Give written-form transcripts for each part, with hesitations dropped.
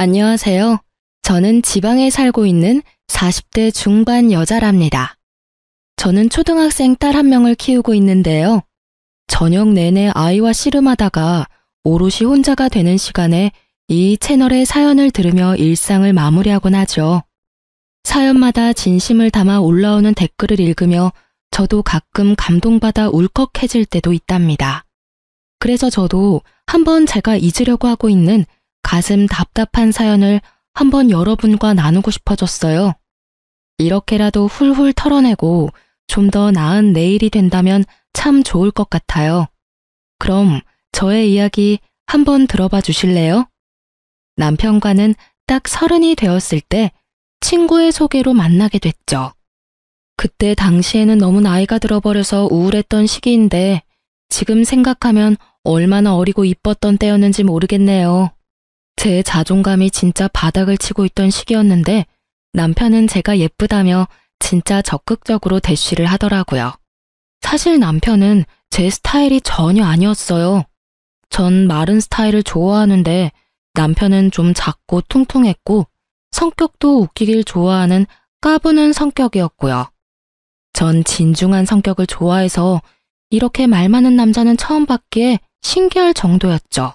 안녕하세요. 저는 지방에 살고 있는 40대 중반 여자랍니다. 저는 초등학생 딸 한 명을 키우고 있는데요. 저녁 내내 아이와 씨름하다가 오롯이 혼자가 되는 시간에 이 채널의 사연을 들으며 일상을 마무리하곤 하죠. 사연마다 진심을 담아 올라오는 댓글을 읽으며 저도 가끔 감동받아 울컥해질 때도 있답니다. 그래서 저도 한번 제가 잊으려고 하고 있는 가슴 답답한 사연을 한번 여러분과 나누고 싶어졌어요. 이렇게라도 훌훌 털어내고 좀 더 나은 내일이 된다면 참 좋을 것 같아요. 그럼 저의 이야기 한번 들어봐 주실래요? 남편과는 딱 30이 되었을 때 친구의 소개로 만나게 됐죠. 그때 당시에는 너무 나이가 들어버려서 우울했던 시기인데 지금 생각하면 얼마나 어리고 이뻤던 때였는지 모르겠네요. 제 자존감이 진짜 바닥을 치고 있던 시기였는데 남편은 제가 예쁘다며 진짜 적극적으로 대쉬를 하더라고요. 사실 남편은 제 스타일이 전혀 아니었어요. 전 마른 스타일을 좋아하는데 남편은 좀 작고 퉁퉁했고 성격도 웃기길 좋아하는 까부는 성격이었고요. 전 진중한 성격을 좋아해서 이렇게 말 많은 남자는 처음 봤기에 신기할 정도였죠.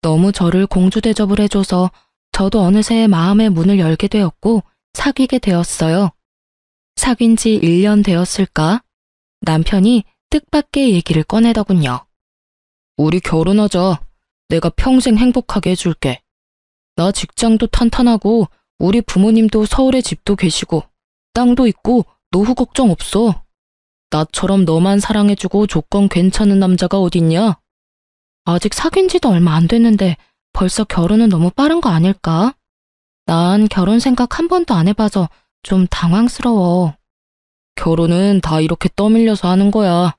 너무 저를 공주 대접을 해줘서 저도 어느새 마음의 문을 열게 되었고 사귀게 되었어요. 사귄 지 1년 되었을까? 남편이 뜻밖의 얘기를 꺼내더군요. 우리 결혼하자. 내가 평생 행복하게 해줄게. 나 직장도 탄탄하고 우리 부모님도 서울에 집도 계시고 땅도 있고 노후 걱정 없어. 나처럼 너만 사랑해주고 조건 괜찮은 남자가 어딨냐? 아직 사귄 지도 얼마 안 됐는데 벌써 결혼은 너무 빠른 거 아닐까? 난 결혼 생각 한 번도 안 해봐서 좀 당황스러워. 결혼은 다 이렇게 떠밀려서 하는 거야.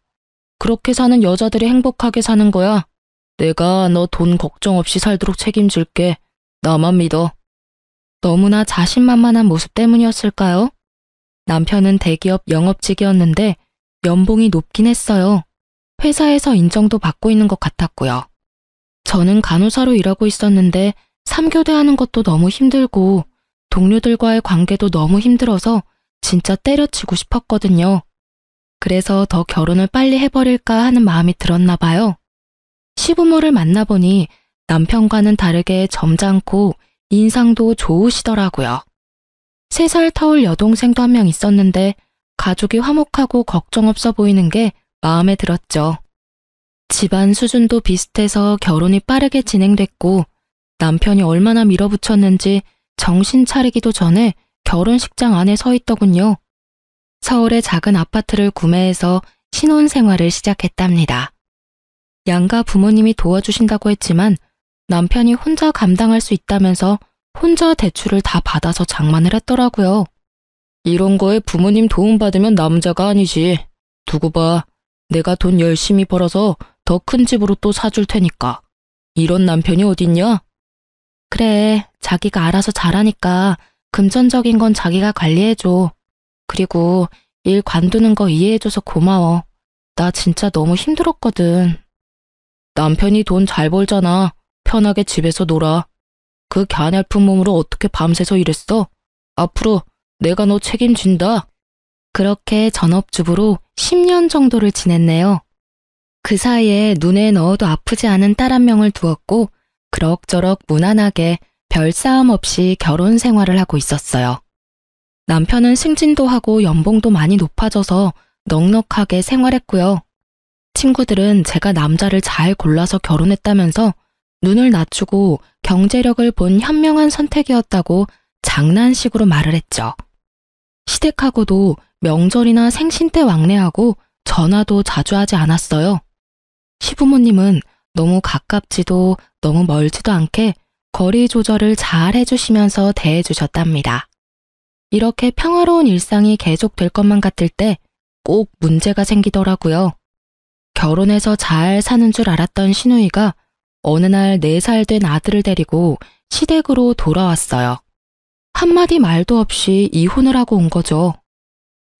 그렇게 사는 여자들이 행복하게 사는 거야. 내가 너 돈 걱정 없이 살도록 책임질게. 나만 믿어. 너무나 자신만만한 모습 때문이었을까요? 남편은 대기업 영업직이었는데 연봉이 높긴 했어요. 회사에서 인정도 받고 있는 것 같았고요. 저는 간호사로 일하고 있었는데 3교대 하는 것도 너무 힘들고 동료들과의 관계도 너무 힘들어서 진짜 때려치고 싶었거든요. 그래서 더 결혼을 빨리 해버릴까 하는 마음이 들었나 봐요. 시부모를 만나보니 남편과는 다르게 점잖고 인상도 좋으시더라고요. 3살 터울 여동생도 한 명 있었는데 가족이 화목하고 걱정 없어 보이는 게 마음에 들었죠. 집안 수준도 비슷해서 결혼이 빠르게 진행됐고 남편이 얼마나 밀어붙였는지 정신 차리기도 전에 결혼식장 안에 서 있더군요. 서울의 작은 아파트를 구매해서 신혼생활을 시작했답니다. 양가 부모님이 도와주신다고 했지만 남편이 혼자 감당할 수 있다면서 혼자 대출을 다 받아서 장만을 했더라고요. 이런 거에 부모님 도움받으면 남자가 아니지. 두고 봐. 내가 돈 열심히 벌어서 더 큰 집으로 또 사줄 테니까. 이런 남편이 어딨냐? 그래, 자기가 알아서 잘하니까 금전적인 건 자기가 관리해줘. 그리고 일 관두는 거 이해해줘서 고마워. 나 진짜 너무 힘들었거든. 남편이 돈 잘 벌잖아. 편하게 집에서 놀아. 그 갸냘픈 몸으로 어떻게 밤새서 일했어? 앞으로 내가 너 책임진다. 그렇게 전업주부로 10년 정도를 지냈네요. 그 사이에 눈에 넣어도 아프지 않은 딸 한 명을 두었고 그럭저럭 무난하게 별 싸움 없이 결혼 생활을 하고 있었어요. 남편은 승진도 하고 연봉도 많이 높아져서 넉넉하게 생활했고요. 친구들은 제가 남자를 잘 골라서 결혼했다면서 눈을 낮추고 경제력을 본 현명한 선택이었다고 장난식으로 말을 했죠. 시댁하고도 명절이나 생신 때 왕래하고 전화도 자주 하지 않았어요. 시부모님은 너무 가깝지도 너무 멀지도 않게 거리 조절을 잘 해주시면서 대해주셨답니다. 이렇게 평화로운 일상이 계속될 것만 같을 때 꼭 문제가 생기더라고요. 결혼해서 잘 사는 줄 알았던 시누이가 어느 날 4살 된 아들을 데리고 시댁으로 돌아왔어요. 한마디 말도 없이 이혼을 하고 온 거죠.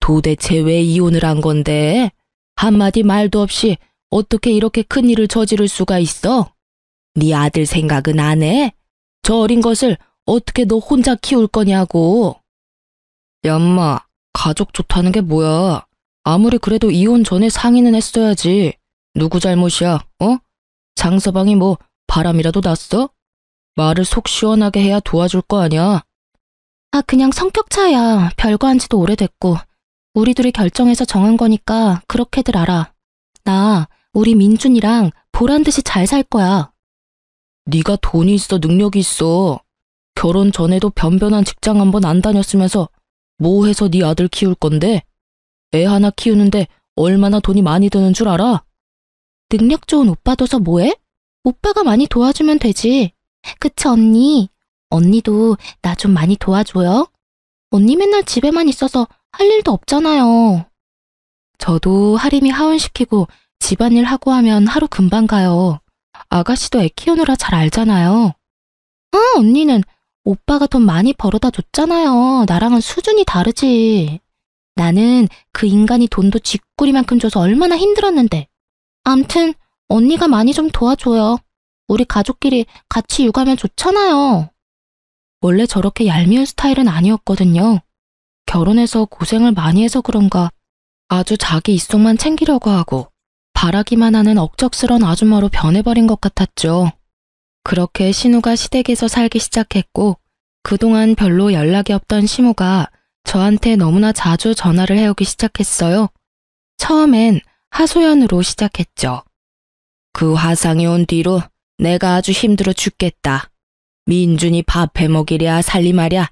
도대체 왜 이혼을 한 건데? 한마디 말도 없이 어떻게 이렇게 큰 일을 저지를 수가 있어? 네 아들 생각은 안 해? 저 어린 것을 어떻게 너 혼자 키울 거냐고. 얌마, 가족 좋다는 게 뭐야? 아무리 그래도 이혼 전에 상의는 했어야지. 누구 잘못이야, 어? 장서방이 뭐 바람이라도 났어? 말을 속 시원하게 해야 도와줄 거 아니야. 아, 그냥 성격 차야. 별거 한 지도 오래됐고. 우리 둘이 결정해서 정한 거니까 그렇게들 알아. 나 우리 민준이랑 보란 듯이 잘 살 거야. 네가 돈이 있어, 능력이 있어. 결혼 전에도 변변한 직장 한번 안 다녔으면서 뭐 해서 네 아들 키울 건데? 애 하나 키우는데 얼마나 돈이 많이 드는 줄 알아? 능력 좋은 오빠 둬서 뭐해? 오빠가 많이 도와주면 되지. 그치, 언니? 언니도 나 좀 많이 도와줘요. 언니 맨날 집에만 있어서 할 일도 없잖아요. 저도 하림이 하원시키고 집안일 하고 하면 하루 금방 가요. 아가씨도 애 키우느라 잘 알잖아요. 아, 언니는 오빠가 돈 많이 벌어다 줬잖아요. 나랑은 수준이 다르지. 나는 그 인간이 돈도 쥐꼬리만큼 줘서 얼마나 힘들었는데. 암튼 언니가 많이 좀 도와줘요. 우리 가족끼리 같이 육아하면 좋잖아요. 원래 저렇게 얄미운 스타일은 아니었거든요. 결혼해서 고생을 많이 해서 그런가 아주 자기 입속만 챙기려고 하고 바라기만 하는 억척스런 아줌마로 변해버린 것 같았죠. 그렇게 신우가 시댁에서 살기 시작했고 그동안 별로 연락이 없던 시모가 저한테 너무나 자주 전화를 해오기 시작했어요. 처음엔 하소연으로 시작했죠. 그 화상이 온 뒤로 내가 아주 힘들어 죽겠다. 민준이 밥 해먹이랴 살림하랴.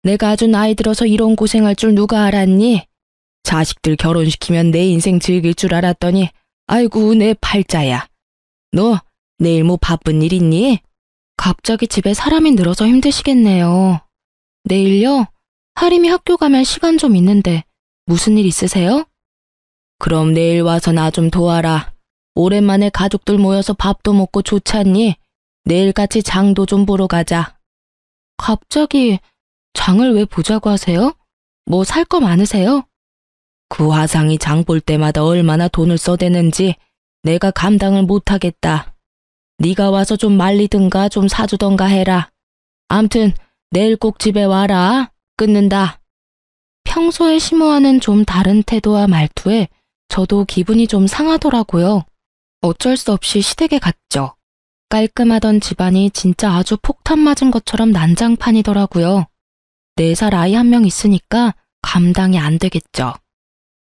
내가 아주 나이 들어서 이런 고생할 줄 누가 알았니? 자식들 결혼시키면 내 인생 즐길 줄 알았더니 아이고 내 팔자야. 너 내일 뭐 바쁜 일 있니? 갑자기 집에 사람이 늘어서 힘드시겠네요. 내일요? 하림이 학교 가면 시간 좀 있는데 무슨 일 있으세요? 그럼 내일 와서 나 좀 도와라. 오랜만에 가족들 모여서 밥도 먹고 좋잖니? 내일 같이 장도 좀 보러 가자. 갑자기 장을 왜 보자고 하세요? 뭐 살 거 많으세요? 그 화상이 장 볼 때마다 얼마나 돈을 써대는지 내가 감당을 못하겠다. 네가 와서 좀 말리든가 좀 사주던가 해라. 암튼 내일 꼭 집에 와라. 끊는다. 평소에 시모와는 좀 다른 태도와 말투에 저도 기분이 좀 상하더라고요. 어쩔 수 없이 시댁에 갔죠. 깔끔하던 집안이 진짜 아주 폭탄 맞은 것처럼 난장판이더라고요. 4살 아이 한 명 있으니까 감당이 안 되겠죠.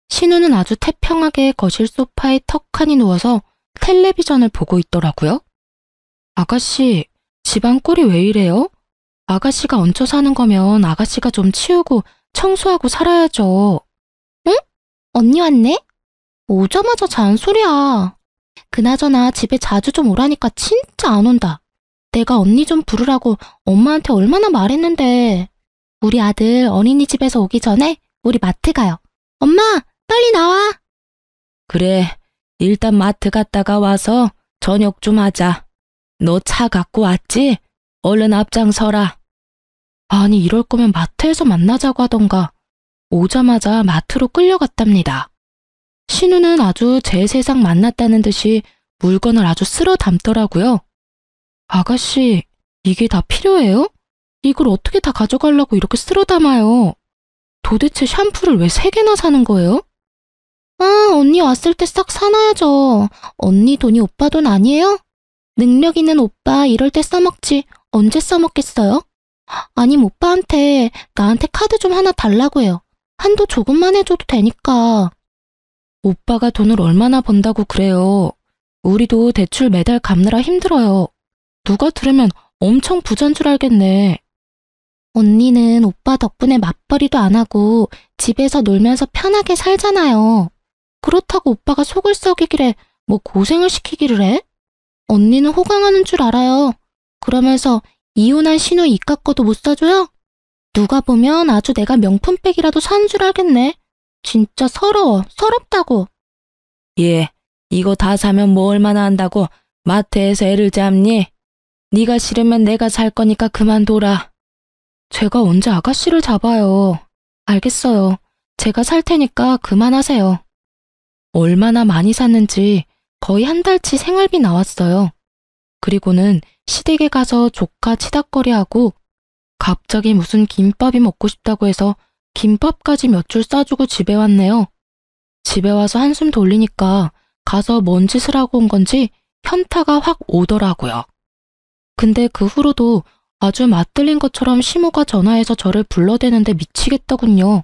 신우는 아주 태평하게 거실 소파에 턱하니 누워서 텔레비전을 보고 있더라고요. 아가씨, 집안 꼴이 왜 이래요? 아가씨가 얹혀 사는 거면 아가씨가 좀 치우고 청소하고 살아야죠. 응? 언니 왔네? 오자마자 잔소리야. 그나저나 집에 자주 좀 오라니까 진짜 안 온다. 내가 언니 좀 부르라고 엄마한테 얼마나 말했는데. 우리 아들 어린이집에서 오기 전에 우리 마트 가요. 엄마, 빨리 나와. 그래, 일단 마트 갔다가 와서 저녁 좀 하자. 너 차 갖고 왔지? 얼른 앞장서라. 아니, 이럴 거면 마트에서 만나자고 하던가. 오자마자 마트로 끌려갔답니다. 신우는 아주 제 세상 만났다는 듯이 물건을 아주 쓸어 담더라고요. 아가씨, 이게 다 필요해요? 이걸 어떻게 다 가져가려고 이렇게 쓸어 담아요? 도대체 샴푸를 왜 3개나 사는 거예요? 아, 언니 왔을 때 싹 사놔야죠. 언니 돈이 오빠 돈 아니에요? 능력 있는 오빠 이럴 때 써먹지 언제 써먹겠어요? 아님 오빠한테 나한테 카드 좀 하나 달라고 해요. 한도 조금만 해줘도 되니까. 오빠가 돈을 얼마나 번다고 그래요. 우리도 대출 매달 갚느라 힘들어요. 누가 들으면 엄청 부자인 줄 알겠네. 언니는 오빠 덕분에 맞벌이도 안 하고 집에서 놀면서 편하게 살잖아요. 그렇다고 오빠가 속을 썩이길래 뭐 고생을 시키기를 해? 언니는 호강하는 줄 알아요. 그러면서 이혼한 신우 이깟 거도 못 사줘요? 누가 보면 아주 내가 명품백이라도 사는 줄 알겠네. 진짜 서러워. 서럽다고. 예, 이거 다 사면 뭐 얼마나 한다고 마트에서 애를 잡니? 네가 싫으면 내가 살 거니까 그만둬라. 제가 언제 아가씨를 잡아요. 알겠어요. 제가 살 테니까 그만하세요. 얼마나 많이 샀는지 거의 한 달치 생활비 나왔어요. 그리고는 시댁에 가서 조카 치닥거리하고 갑자기 무슨 김밥이 먹고 싶다고 해서 김밥까지 몇 줄 싸주고 집에 왔네요. 집에 와서 한숨 돌리니까 가서 뭔 짓을 하고 온 건지 현타가 확 오더라고요. 근데 그 후로도 아주 맞들린 것처럼 시모가 전화해서 저를 불러대는데 미치겠더군요.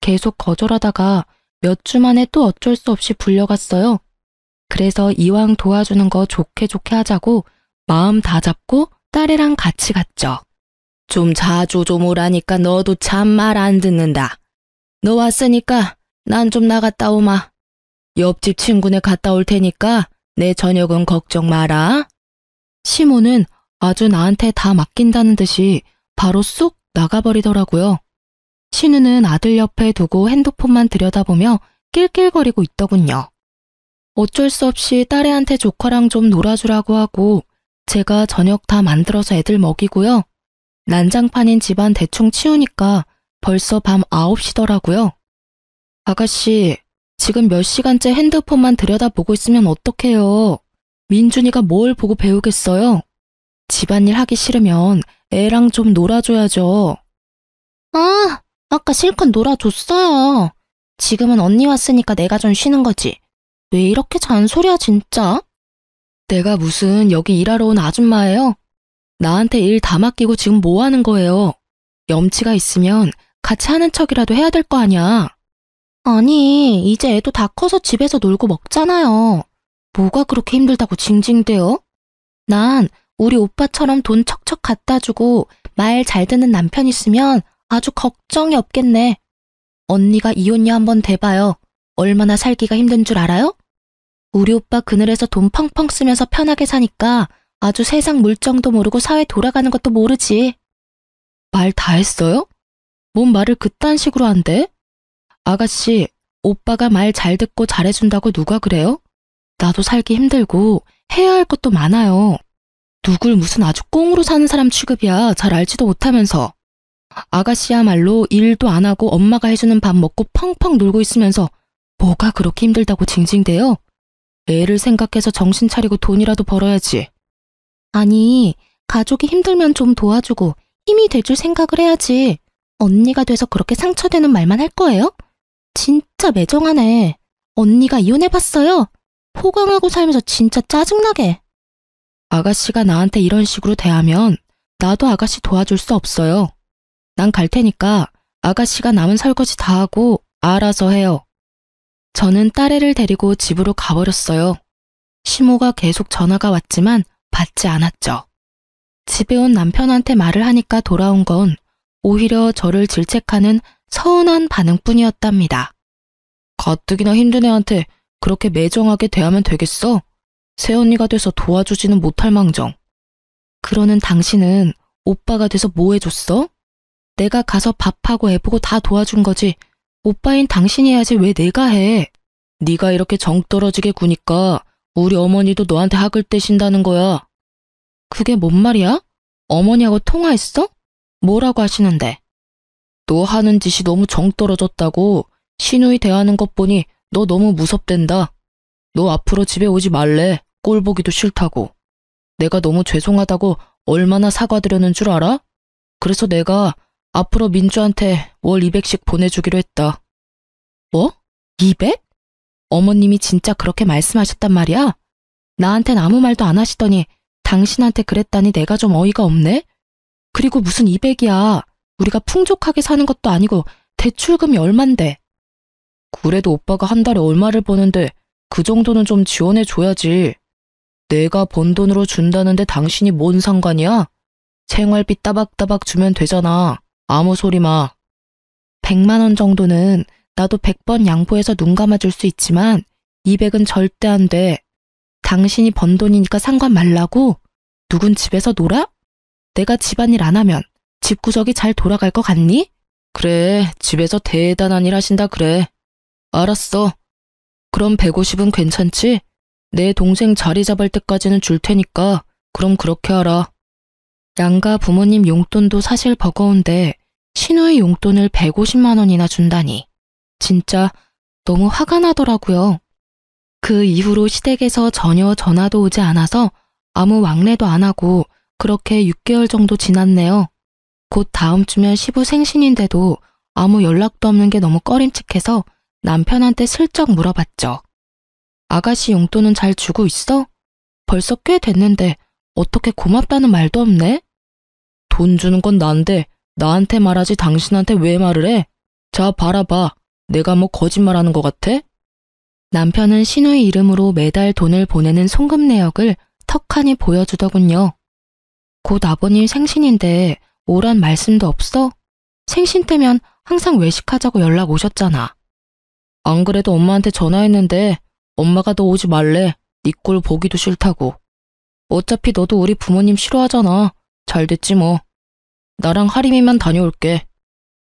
계속 거절하다가 몇 주 만에 또 어쩔 수 없이 불려갔어요. 그래서 이왕 도와주는 거 좋게 좋게 하자고 마음 다 잡고 딸애랑 같이 갔죠. 좀 자주 좀 오라니까 너도 참 말 안 듣는다. 너 왔으니까 난 좀 나갔다 오마. 옆집 친구네 갔다 올 테니까 내 저녁은 걱정 마라. 시모는 아주 나한테 다 맡긴다는 듯이 바로 쑥 나가버리더라고요. 신우는 아들 옆에 두고 핸드폰만 들여다보며 낄낄거리고 있더군요. 어쩔 수 없이 딸애한테 조카랑 좀 놀아주라고 하고 제가 저녁 다 만들어서 애들 먹이고요. 난장판인 집안 대충 치우니까 벌써 밤 9시더라고요. 아가씨, 지금 몇 시간째 핸드폰만 들여다보고 있으면 어떡해요. 민준이가 뭘 보고 배우겠어요? 집안일 하기 싫으면 애랑 좀 놀아줘야죠. 아, 아까 실컷 놀아줬어요. 지금은 언니 왔으니까 내가 좀 쉬는 거지. 왜 이렇게 잔소리야 진짜? 내가 무슨 여기 일하러 온 아줌마예요? 나한테 일 다 맡기고 지금 뭐 하는 거예요? 염치가 있으면 같이 하는 척이라도 해야 될 거 아니야. 아니, 이제 애도 다 커서 집에서 놀고 먹잖아요. 뭐가 그렇게 힘들다고 징징대요? 난 우리 오빠처럼 돈 척척 갖다 주고 말 잘 듣는 남편 있으면 아주 걱정이 없겠네. 언니가 이혼녀 한번 대봐요. 얼마나 살기가 힘든 줄 알아요? 우리 오빠 그늘에서 돈 펑펑 쓰면서 편하게 사니까 아주 세상 물정도 모르고 사회 돌아가는 것도 모르지. 말 다 했어요? 뭔 말을 그딴 식으로 한대? 아가씨, 오빠가 말 잘 듣고 잘해준다고 누가 그래요? 나도 살기 힘들고 해야 할 것도 많아요. 누굴 무슨 아주 꽁으로 사는 사람 취급이야. 잘 알지도 못하면서. 아가씨야말로 일도 안 하고 엄마가 해주는 밥 먹고 펑펑 놀고 있으면서 뭐가 그렇게 힘들다고 징징대요? 애를 생각해서 정신 차리고 돈이라도 벌어야지. 아니, 가족이 힘들면 좀 도와주고 힘이 돼줄 생각을 해야지. 언니가 돼서 그렇게 상처되는 말만 할 거예요? 진짜 매정하네. 언니가 이혼해봤어요? 호강하고 살면서 진짜 짜증나게. 아가씨가 나한테 이런 식으로 대하면 나도 아가씨 도와줄 수 없어요. 난 갈 테니까 아가씨가 남은 설거지 다 하고 알아서 해요. 저는 딸애를 데리고 집으로 가버렸어요. 시모가 계속 전화가 왔지만 받지 않았죠. 집에 온 남편한테 말을 하니까 돌아온 건 오히려 저를 질책하는 서운한 반응뿐이었답니다. 가뜩이나 힘든 애한테 그렇게 매정하게 대하면 되겠어? 새언니가 돼서 도와주지는 못할 망정. 그러는 당신은 오빠가 돼서 뭐 해줬어? 내가 가서 밥하고 애보고 다 도와준 거지. 오빠인 당신이 해야지 왜 내가 해. 네가 이렇게 정 떨어지게 구니까 우리 어머니도 너한테 학을 떼신다는 거야. 그게 뭔 말이야? 어머니하고 통화했어? 뭐라고 하시는데? 너 하는 짓이 너무 정 떨어졌다고. 시누이 대하는 것 보니 너 너무 무섭댄다. 너 앞으로 집에 오지 말래. 꼴 보기도 싫다고. 내가 너무 죄송하다고 얼마나 사과드렸는 줄 알아? 그래서 내가 앞으로 민주한테 월 200씩 보내주기로 했다. 뭐? 200? 어머님이 진짜 그렇게 말씀하셨단 말이야? 나한텐 아무 말도 안 하시더니 당신한테 그랬다니 내가 좀 어이가 없네? 그리고 무슨 200이야. 우리가 풍족하게 사는 것도 아니고 대출금이 얼만데. 그래도 오빠가 한 달에 얼마를 버는데 그 정도는 좀 지원해줘야지. 내가 번 돈으로 준다는데 당신이 뭔 상관이야? 생활비 따박따박 주면 되잖아. 아무 소리 마. 100만 원 정도는 나도 100번 양보해서 눈 감아줄 수 있지만 200은 절대 안 돼. 당신이 번 돈이니까 상관 말라고? 누군 집에서 놀아? 내가 집안일 안 하면 집 구석이 잘 돌아갈 것 같니? 그래, 집에서 대단한 일 하신다 그래. 알았어. 그럼 150은 괜찮지? 내 동생 자리 잡을 때까지는 줄 테니까 그럼 그렇게 하라. 양가 부모님 용돈도 사실 버거운데 신우의 용돈을 150만 원이나 준다니. 진짜 너무 화가 나더라고요. 그 이후로 시댁에서 전혀 전화도 오지 않아서 아무 왕래도 안 하고 그렇게 6개월 정도 지났네요. 곧 다음 주면 시부 생신인데도 아무 연락도 없는 게 너무 꺼림칙해서 남편한테 슬쩍 물어봤죠. 아가씨 용돈은 잘 주고 있어? 벌써 꽤 됐는데 어떻게 고맙다는 말도 없네? 돈 주는 건 난데 나한테 말하지 당신한테 왜 말을 해? 자, 봐봐. 내가 뭐 거짓말하는 것 같아? 남편은 신우의 이름으로 매달 돈을 보내는 송금 내역을 턱하니 보여주더군요. 곧 아버님 생신인데 오란 말씀도 없어? 생신 때면 항상 외식하자고 연락 오셨잖아. 안 그래도 엄마한테 전화했는데 엄마가 너 오지 말래. 네 꼴 보기도 싫다고. 어차피 너도 우리 부모님 싫어하잖아. 잘 됐지 뭐. 나랑 하림이만 다녀올게.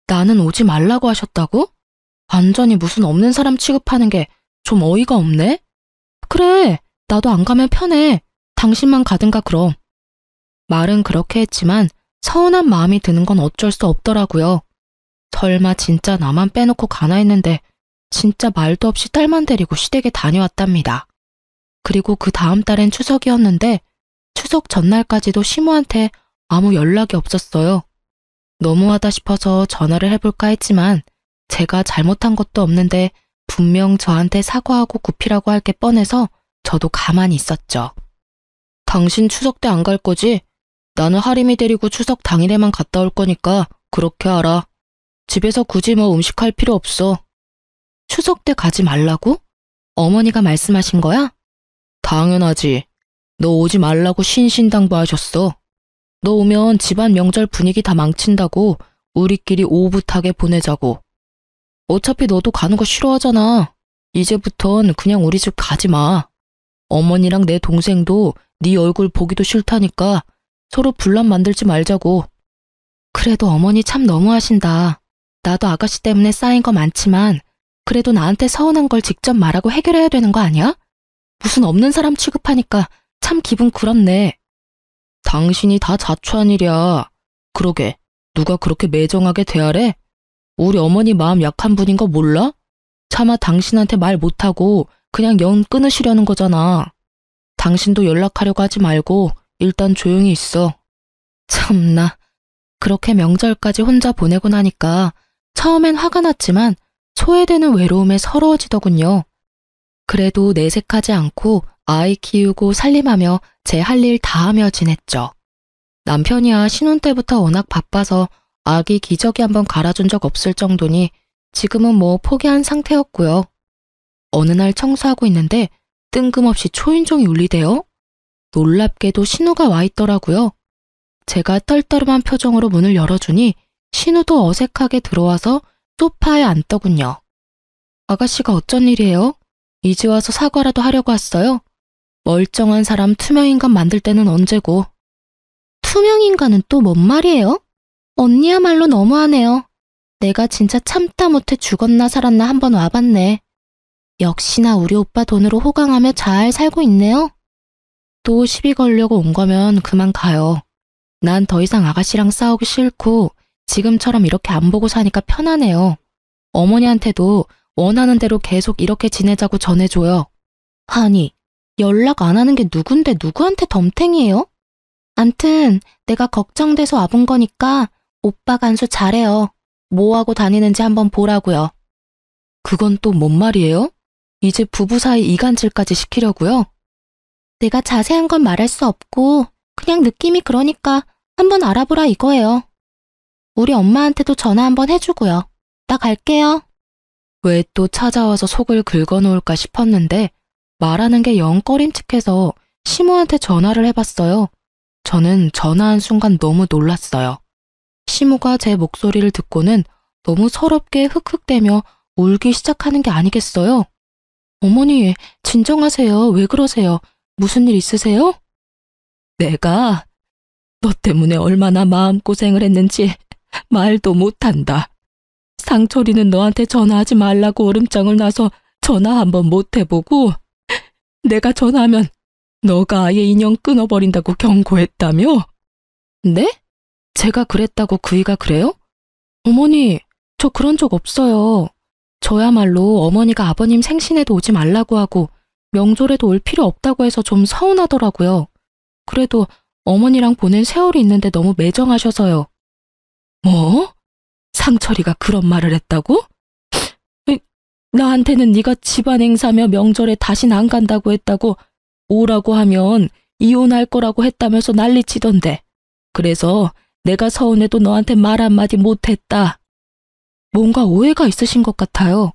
나는 오지 말라고 하셨다고? 완전히 무슨 없는 사람 취급하는 게 좀 어이가 없네? 그래, 나도 안 가면 편해. 당신만 가든가 그럼. 말은 그렇게 했지만 서운한 마음이 드는 건 어쩔 수 없더라고요. 설마 진짜 나만 빼놓고 가나 했는데 진짜 말도 없이 딸만 데리고 시댁에 다녀왔답니다. 그리고 그 다음 달엔 추석이었는데 추석 전날까지도 시모한테 아무 연락이 없었어요. 너무하다 싶어서 전화를 해볼까 했지만 제가 잘못한 것도 없는데 분명 저한테 사과하고 구피라고 할 게 뻔해서 저도 가만히 있었죠. 당신 추석 때 안 갈 거지? 나는 하림이 데리고 추석 당일에만 갔다 올 거니까 그렇게 알아. 집에서 굳이 뭐 음식할 필요 없어. 추석 때 가지 말라고? 어머니가 말씀하신 거야? 당연하지. 너 오지 말라고 신신당부하셨어. 너 오면 집안 명절 분위기 다 망친다고 우리끼리 오붓하게 보내자고. 어차피 너도 가는 거 싫어하잖아. 이제부턴 그냥 우리 집 가지 마. 어머니랑 내 동생도 네 얼굴 보기도 싫다니까 서로 분란 만들지 말자고. 그래도 어머니 참 너무하신다. 나도 아가씨 때문에 쌓인 거 많지만 그래도 나한테 서운한 걸 직접 말하고 해결해야 되는 거 아니야? 무슨 없는 사람 취급하니까 참 기분 그렇네. 당신이 다 자초한 일이야. 그러게, 누가 그렇게 매정하게 대하래? 우리 어머니 마음 약한 분인 거 몰라? 차마 당신한테 말 못하고 그냥 연 끊으시려는 거잖아. 당신도 연락하려고 하지 말고 일단 조용히 있어. 참나, 그렇게 명절까지 혼자 보내고 나니까 처음엔 화가 났지만 소외되는 외로움에 서러워지더군요. 그래도 내색하지 않고 아이 키우고 살림하며 제 할 일 다 하며 지냈죠. 남편이야 신혼 때부터 워낙 바빠서 아기 기저귀 한번 갈아준 적 없을 정도니 지금은 뭐 포기한 상태였고요. 어느 날 청소하고 있는데 뜬금없이 초인종이 울리대요. 놀랍게도 신우가 와 있더라고요. 제가 떨떠름한 표정으로 문을 열어주니 신우도 어색하게 들어와서 소파에 앉더군요. 아가씨가 어쩐 일이에요? 이제 와서 사과라도 하려고 왔어요? 멀쩡한 사람 투명인간 만들 때는 언제고. 투명인간은 또 뭔 말이에요? 언니야말로 너무하네요. 내가 진짜 참다 못해 죽었나 살았나 한번 와봤네. 역시나 우리 오빠 돈으로 호강하며 잘 살고 있네요. 또 시비 걸려고 온 거면 그만 가요. 난 더 이상 아가씨랑 싸우기 싫고 지금처럼 이렇게 안 보고 사니까 편하네요. 어머니한테도 원하는 대로 계속 이렇게 지내자고 전해줘요. 아니, 연락 안 하는 게 누군데 누구한테 덤탱이에요? 암튼 내가 걱정돼서 와본 거니까 오빠 간수 잘해요. 뭐하고 다니는지 한번 보라고요. 그건 또 뭔 말이에요? 이제 부부 사이 이간질까지 시키려고요? 내가 자세한 건 말할 수 없고 그냥 느낌이 그러니까 한번 알아보라 이거예요. 우리 엄마한테도 전화 한번 해주고요. 나 갈게요. 왜 또 찾아와서 속을 긁어놓을까 싶었는데 말하는 게 영 꺼림칙해서 시모한테 전화를 해봤어요. 저는 전화한 순간 너무 놀랐어요. 시모가 제 목소리를 듣고는 너무 서럽게 흑흑대며 울기 시작하는 게 아니겠어요? 어머니, 진정하세요. 왜 그러세요? 무슨 일 있으세요? 내가 너 때문에 얼마나 마음고생을 했는지 말도 못한다. 상철이는 너한테 전화하지 말라고 얼음장을 놔서 전화 한번 못 해보고 내가 전화하면 너가 아예 인연 끊어버린다고 경고했다며? 네? 제가 그랬다고 그이가 그래요? 어머니, 저 그런 적 없어요. 저야말로 어머니가 아버님 생신에도 오지 말라고 하고 명절에도 올 필요 없다고 해서 좀 서운하더라고요. 그래도 어머니랑 보낸 세월이 있는데 너무 매정하셔서요. 뭐? 상철이가 그런 말을 했다고? 나한테는 네가 집안 행사며 명절에 다신 안 간다고 했다고 오라고 하면 이혼할 거라고 했다면서 난리치던데. 그래서 내가 서운해도 너한테 말 한마디 못했다. 뭔가 오해가 있으신 것 같아요.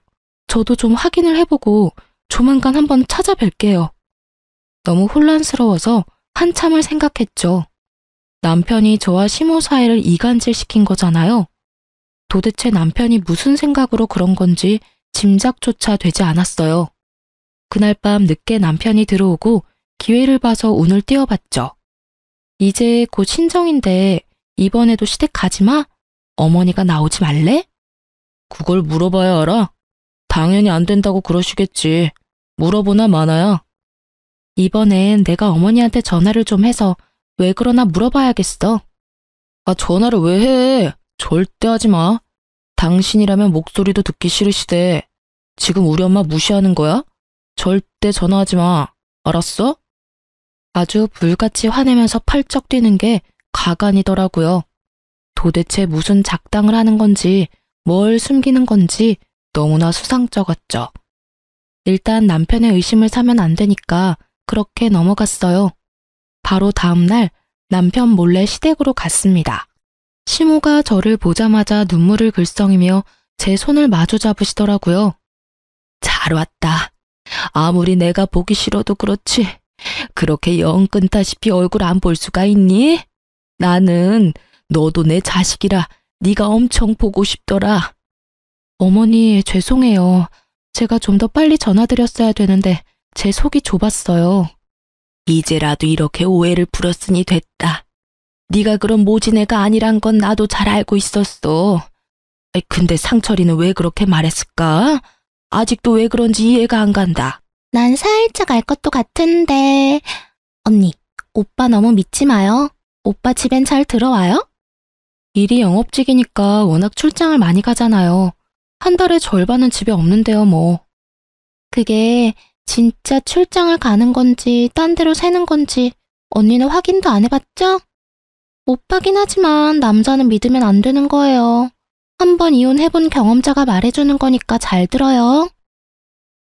저도 좀 확인을 해보고 조만간 한번 찾아뵐게요. 너무 혼란스러워서 한참을 생각했죠. 남편이 저와 시모 사이를 이간질시킨 거잖아요. 도대체 남편이 무슨 생각으로 그런 건지 짐작조차 되지 않았어요. 그날 밤 늦게 남편이 들어오고 기회를 봐서 운을 띄워봤죠. 이제 곧 신정인데 이번에도 시댁 가지마? 어머니가 나오지 말래? 그걸 물어봐야 알아? 당연히 안 된다고 그러시겠지. 물어보나 마나야. 이번엔 내가 어머니한테 전화를 좀 해서 왜 그러나 물어봐야겠어. 아, 전화를 왜 해? 절대 하지 마. 당신이라면 목소리도 듣기 싫으시대. 지금 우리 엄마 무시하는 거야? 절대 전화하지 마. 알았어? 아주 불같이 화내면서 펄쩍 뛰는 게 가관이더라고요. 도대체 무슨 작당을 하는 건지 뭘 숨기는 건지 너무나 수상쩍었죠. 일단 남편의 의심을 사면 안 되니까 그렇게 넘어갔어요. 바로 다음 날 남편 몰래 시댁으로 갔습니다. 시모가 저를 보자마자 눈물을 글썽이며 제 손을 마주 잡으시더라고요. 잘 왔다. 아무리 내가 보기 싫어도 그렇지. 그렇게 영 끈다시피 얼굴 안 볼 수가 있니? 나는 너도 내 자식이라 네가 엄청 보고 싶더라. 어머니, 죄송해요. 제가 좀 더 빨리 전화드렸어야 되는데 제 속이 좁았어요. 이제라도 이렇게 오해를 풀었으니 됐다. 네가 그런 모진 애가 아니란 건 나도 잘 알고 있었어. 근데 상철이는 왜 그렇게 말했을까? 아직도 왜 그런지 이해가 안 간다. 난 살짝 알 것도 같은데. 언니, 오빠 너무 믿지 마요. 오빠 집엔 잘 들어와요? 일이 영업직이니까 워낙 출장을 많이 가잖아요. 한 달에 절반은 집에 없는데요, 뭐. 그게 진짜 출장을 가는 건지 딴 데로 새는 건지 언니는 확인도 안 해봤죠? 오빠긴 하지만 남자는 믿으면 안 되는 거예요. 한번 이혼해본 경험자가 말해주는 거니까 잘 들어요.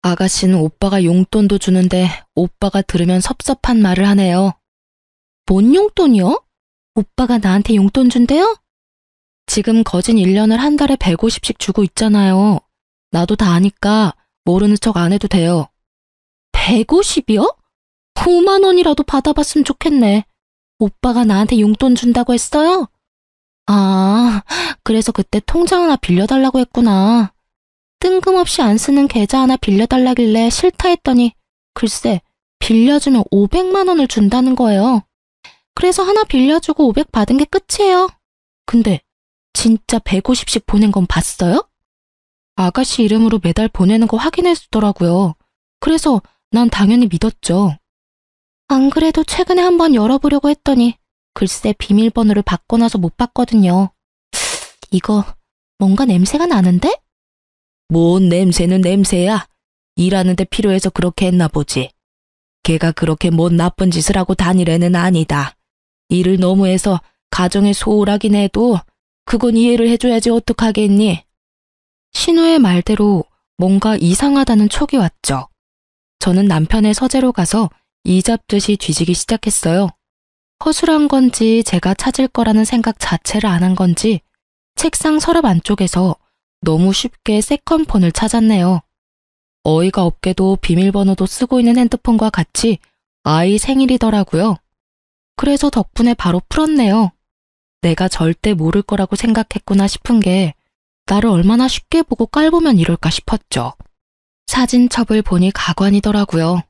아가씨는 오빠가 용돈도 주는데 오빠가 들으면 섭섭한 말을 하네요. 뭔 용돈이요? 오빠가 나한테 용돈 준대요? 지금 거진 1년을 한 달에 150씩 주고 있잖아요. 나도 다 아니까 모르는 척 안 해도 돼요. 150이요? 5만 원이라도 받아봤으면 좋겠네. 오빠가 나한테 용돈 준다고 했어요? 아, 그래서 그때 통장 하나 빌려달라고 했구나. 뜬금없이 안 쓰는 계좌 하나 빌려달라길래 싫다 했더니 글쎄 빌려주면 500만 원을 준다는 거예요. 그래서 하나 빌려주고 500 받은 게 끝이에요. 근데 진짜 150씩 보낸 건 봤어요? 아가씨 이름으로 매달 보내는 거 확인해 주더라고요. 그래서 난 당연히 믿었죠. 안 그래도 최근에 한번 열어보려고 했더니 글쎄 비밀번호를 바꿔놔서 못 봤거든요. 이거 뭔가 냄새가 나는데? 뭔 냄새는 냄새야. 일하는데 필요해서 그렇게 했나 보지. 걔가 그렇게 뭔 나쁜 짓을 하고 다닐 애는 아니다. 일을 너무 해서 가정에 소홀하긴 해도 그건 이해를 해줘야지 어떡하겠니? 신우의 말대로 뭔가 이상하다는 촉이 왔죠. 저는 남편의 서재로 가서 이 잡듯이 뒤지기 시작했어요. 허술한 건지 제가 찾을 거라는 생각 자체를 안 한 건지 책상 서랍 안쪽에서 너무 쉽게 세컨폰을 찾았네요. 어이가 없게도 비밀번호도 쓰고 있는 핸드폰과 같이 아이 생일이더라고요. 그래서 덕분에 바로 풀었네요. 내가 절대 모를 거라고 생각했구나 싶은 게 나를 얼마나 쉽게 보고 깔보면 이럴까 싶었죠. 사진첩을 보니 가관이더라고요.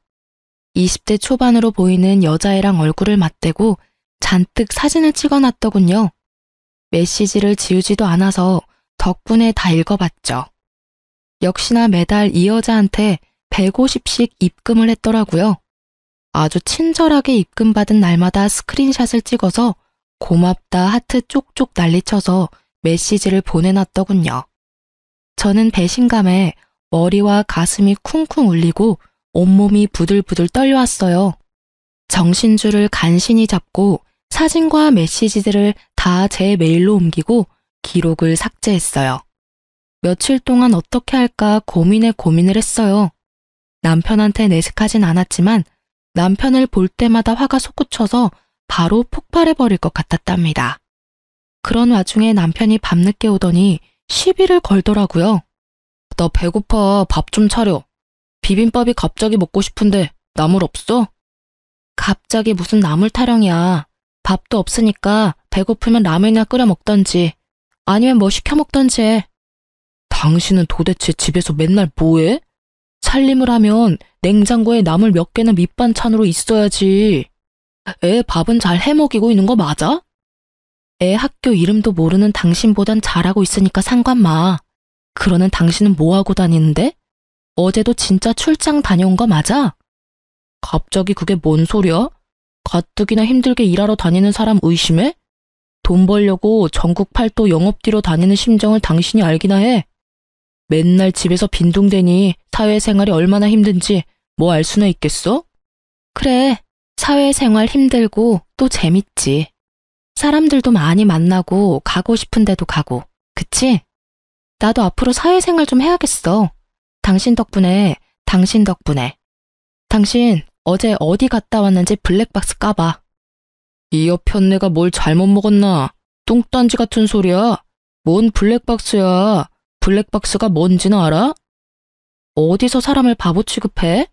20대 초반으로 보이는 여자애랑 얼굴을 맞대고 잔뜩 사진을 찍어놨더군요. 메시지를 지우지도 않아서 덕분에 다 읽어봤죠. 역시나 매달 이 여자한테 150씩 입금을 했더라고요. 아주 친절하게 입금받은 날마다 스크린샷을 찍어서 고맙다 하트 쪽쪽 난리쳐서 메시지를 보내놨더군요. 저는 배신감에 머리와 가슴이 쿵쿵 울리고 온몸이 부들부들 떨려왔어요. 정신줄을 간신히 잡고 사진과 메시지들을 다 제 메일로 옮기고 기록을 삭제했어요. 며칠 동안 어떻게 할까 고민을 했어요. 남편한테 내색하진 않았지만 남편을 볼 때마다 화가 솟구쳐서 바로 폭발해버릴 것 같았답니다. 그런 와중에 남편이 밤늦게 오더니 시비를 걸더라고요. 나 배고파. 밥 좀 차려. 비빔밥이 갑자기 먹고 싶은데 나물 없어? 갑자기 무슨 나물 타령이야. 밥도 없으니까 배고프면 라면이나 끓여 먹던지 아니면 뭐 시켜 먹던지 해. 당신은 도대체 집에서 맨날 뭐해? 살림을 하면 냉장고에 나물 몇 개는 밑반찬으로 있어야지. 애 밥은 잘 해먹이고 있는 거 맞아? 애 학교 이름도 모르는 당신보단 잘하고 있으니까 상관 마. 그러는 당신은 뭐하고 다니는데? 어제도 진짜 출장 다녀온 거 맞아? 갑자기 그게 뭔 소리야? 가뜩이나 힘들게 일하러 다니는 사람 의심해? 돈 벌려고 전국 팔도 영업뒤로 다니는 심정을 당신이 알기나 해. 맨날 집에서 빈둥대니 사회생활이 얼마나 힘든지 뭐 알 수나 있겠어? 그래, 사회생활 힘들고 또 재밌지. 사람들도 많이 만나고 가고 싶은 데도 가고, 그치? 나도 앞으로 사회생활 좀 해야겠어. 당신 덕분에. 당신 어제 어디 갔다 왔는지 블랙박스 까봐. 이 여편 내가 뭘 잘못 먹었나? 뚱딴지 같은 소리야. 뭔 블랙박스야. 블랙박스가 뭔지는 알아? 어디서 사람을 바보 취급해?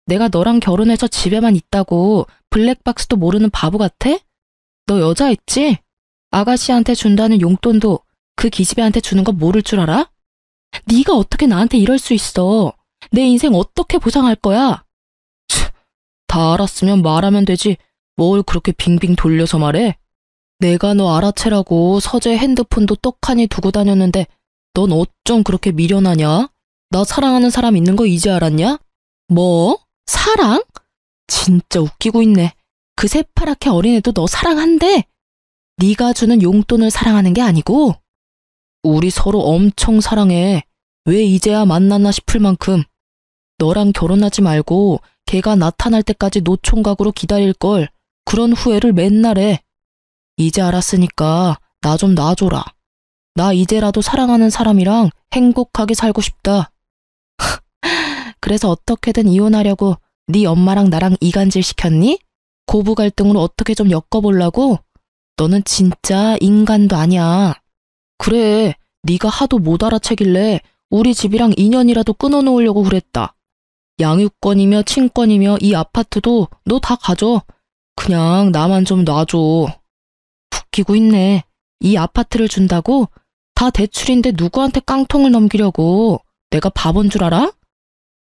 내가 너랑 결혼해서 집에만 있다고 블랙박스도 모르는 바보 같아? 너 여자있지? 아가씨한테 준다는 용돈도 그 기집애한테 주는 거 모를 줄 알아? 네가 어떻게 나한테 이럴 수 있어? 내 인생 어떻게 보상할 거야? 다 알았으면 말하면 되지. 뭘 그렇게 빙빙 돌려서 말해? 내가 너 알아채라고 서재 핸드폰도 떡하니 두고 다녔는데 넌 어쩜 그렇게 미련하냐? 나 사랑하는 사람 있는 거 이제 알았냐? 뭐? 사랑? 진짜 웃기고 있네. 그 새파랗게 어린애도 너 사랑한대? 네가 주는 용돈을 사랑하는 게 아니고? 우리 서로 엄청 사랑해. 왜 이제야 만났나 싶을 만큼. 너랑 결혼하지 말고 걔가 나타날 때까지 노총각으로 기다릴걸. 그런 후회를 맨날 해. 이제 알았으니까 나 좀 놔줘라. 나 이제라도 사랑하는 사람이랑 행복하게 살고 싶다. 그래서 어떻게든 이혼하려고 네 엄마랑 나랑 이간질 시켰니? 고부 갈등으로 어떻게 좀 엮어보려고? 너는 진짜 인간도 아니야. 그래, 네가 하도 못 알아채길래 우리 집이랑 인연이라도 끊어놓으려고 그랬다. 양육권이며 친권이며 이 아파트도 너 다 가져. 그냥 나만 좀 놔줘. 웃기고 있네. 이 아파트를 준다고? 다 대출인데 누구한테 깡통을 넘기려고. 내가 바본 줄 알아?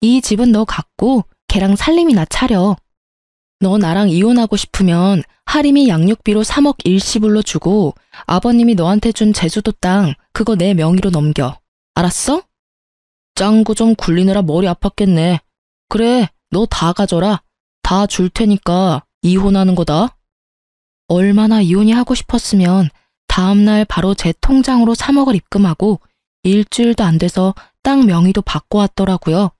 이 집은 너 갖고 걔랑 살림이나 차려. 너 나랑 이혼하고 싶으면 하림이 양육비로 3억 일시불로 주고 아버님이 너한테 준 제주도 땅 그거 내 명의로 넘겨. 알았어? 짱구 좀 굴리느라 머리 아팠겠네. 그래, 너 다 가져라. 다 줄 테니까 이혼하는 거다. 얼마나 이혼이 하고 싶었으면 다음날 바로 제 통장으로 3억을 입금하고 일주일도 안 돼서 땅 명의도 바꿔왔더라고요.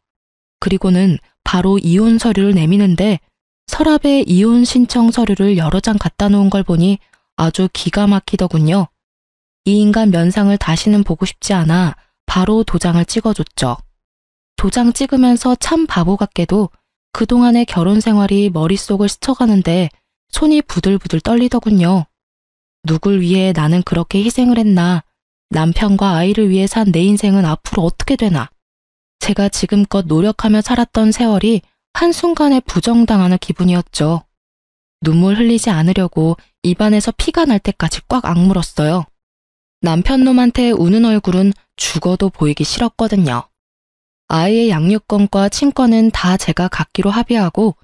그리고는 바로 이혼 서류를 내미는데 서랍에 이혼 신청 서류를 여러 장 갖다 놓은 걸 보니 아주 기가 막히더군요. 이 인간 면상을 다시는 보고 싶지 않아 바로 도장을 찍어줬죠. 도장 찍으면서 참 바보 같게도 그동안의 결혼 생활이 머릿속을 스쳐가는데 손이 부들부들 떨리더군요. 누굴 위해 나는 그렇게 희생을 했나? 남편과 아이를 위해 산 내 인생은 앞으로 어떻게 되나? 제가 지금껏 노력하며 살았던 세월이 한순간에 부정당하는 기분이었죠. 눈물 흘리지 않으려고 입안에서 피가 날 때까지 꽉 악물었어요. 남편 놈한테 우는 얼굴은 죽어도 보이기 싫었거든요. 아이의 양육권과 친권은 다 제가 갖기로 합의하고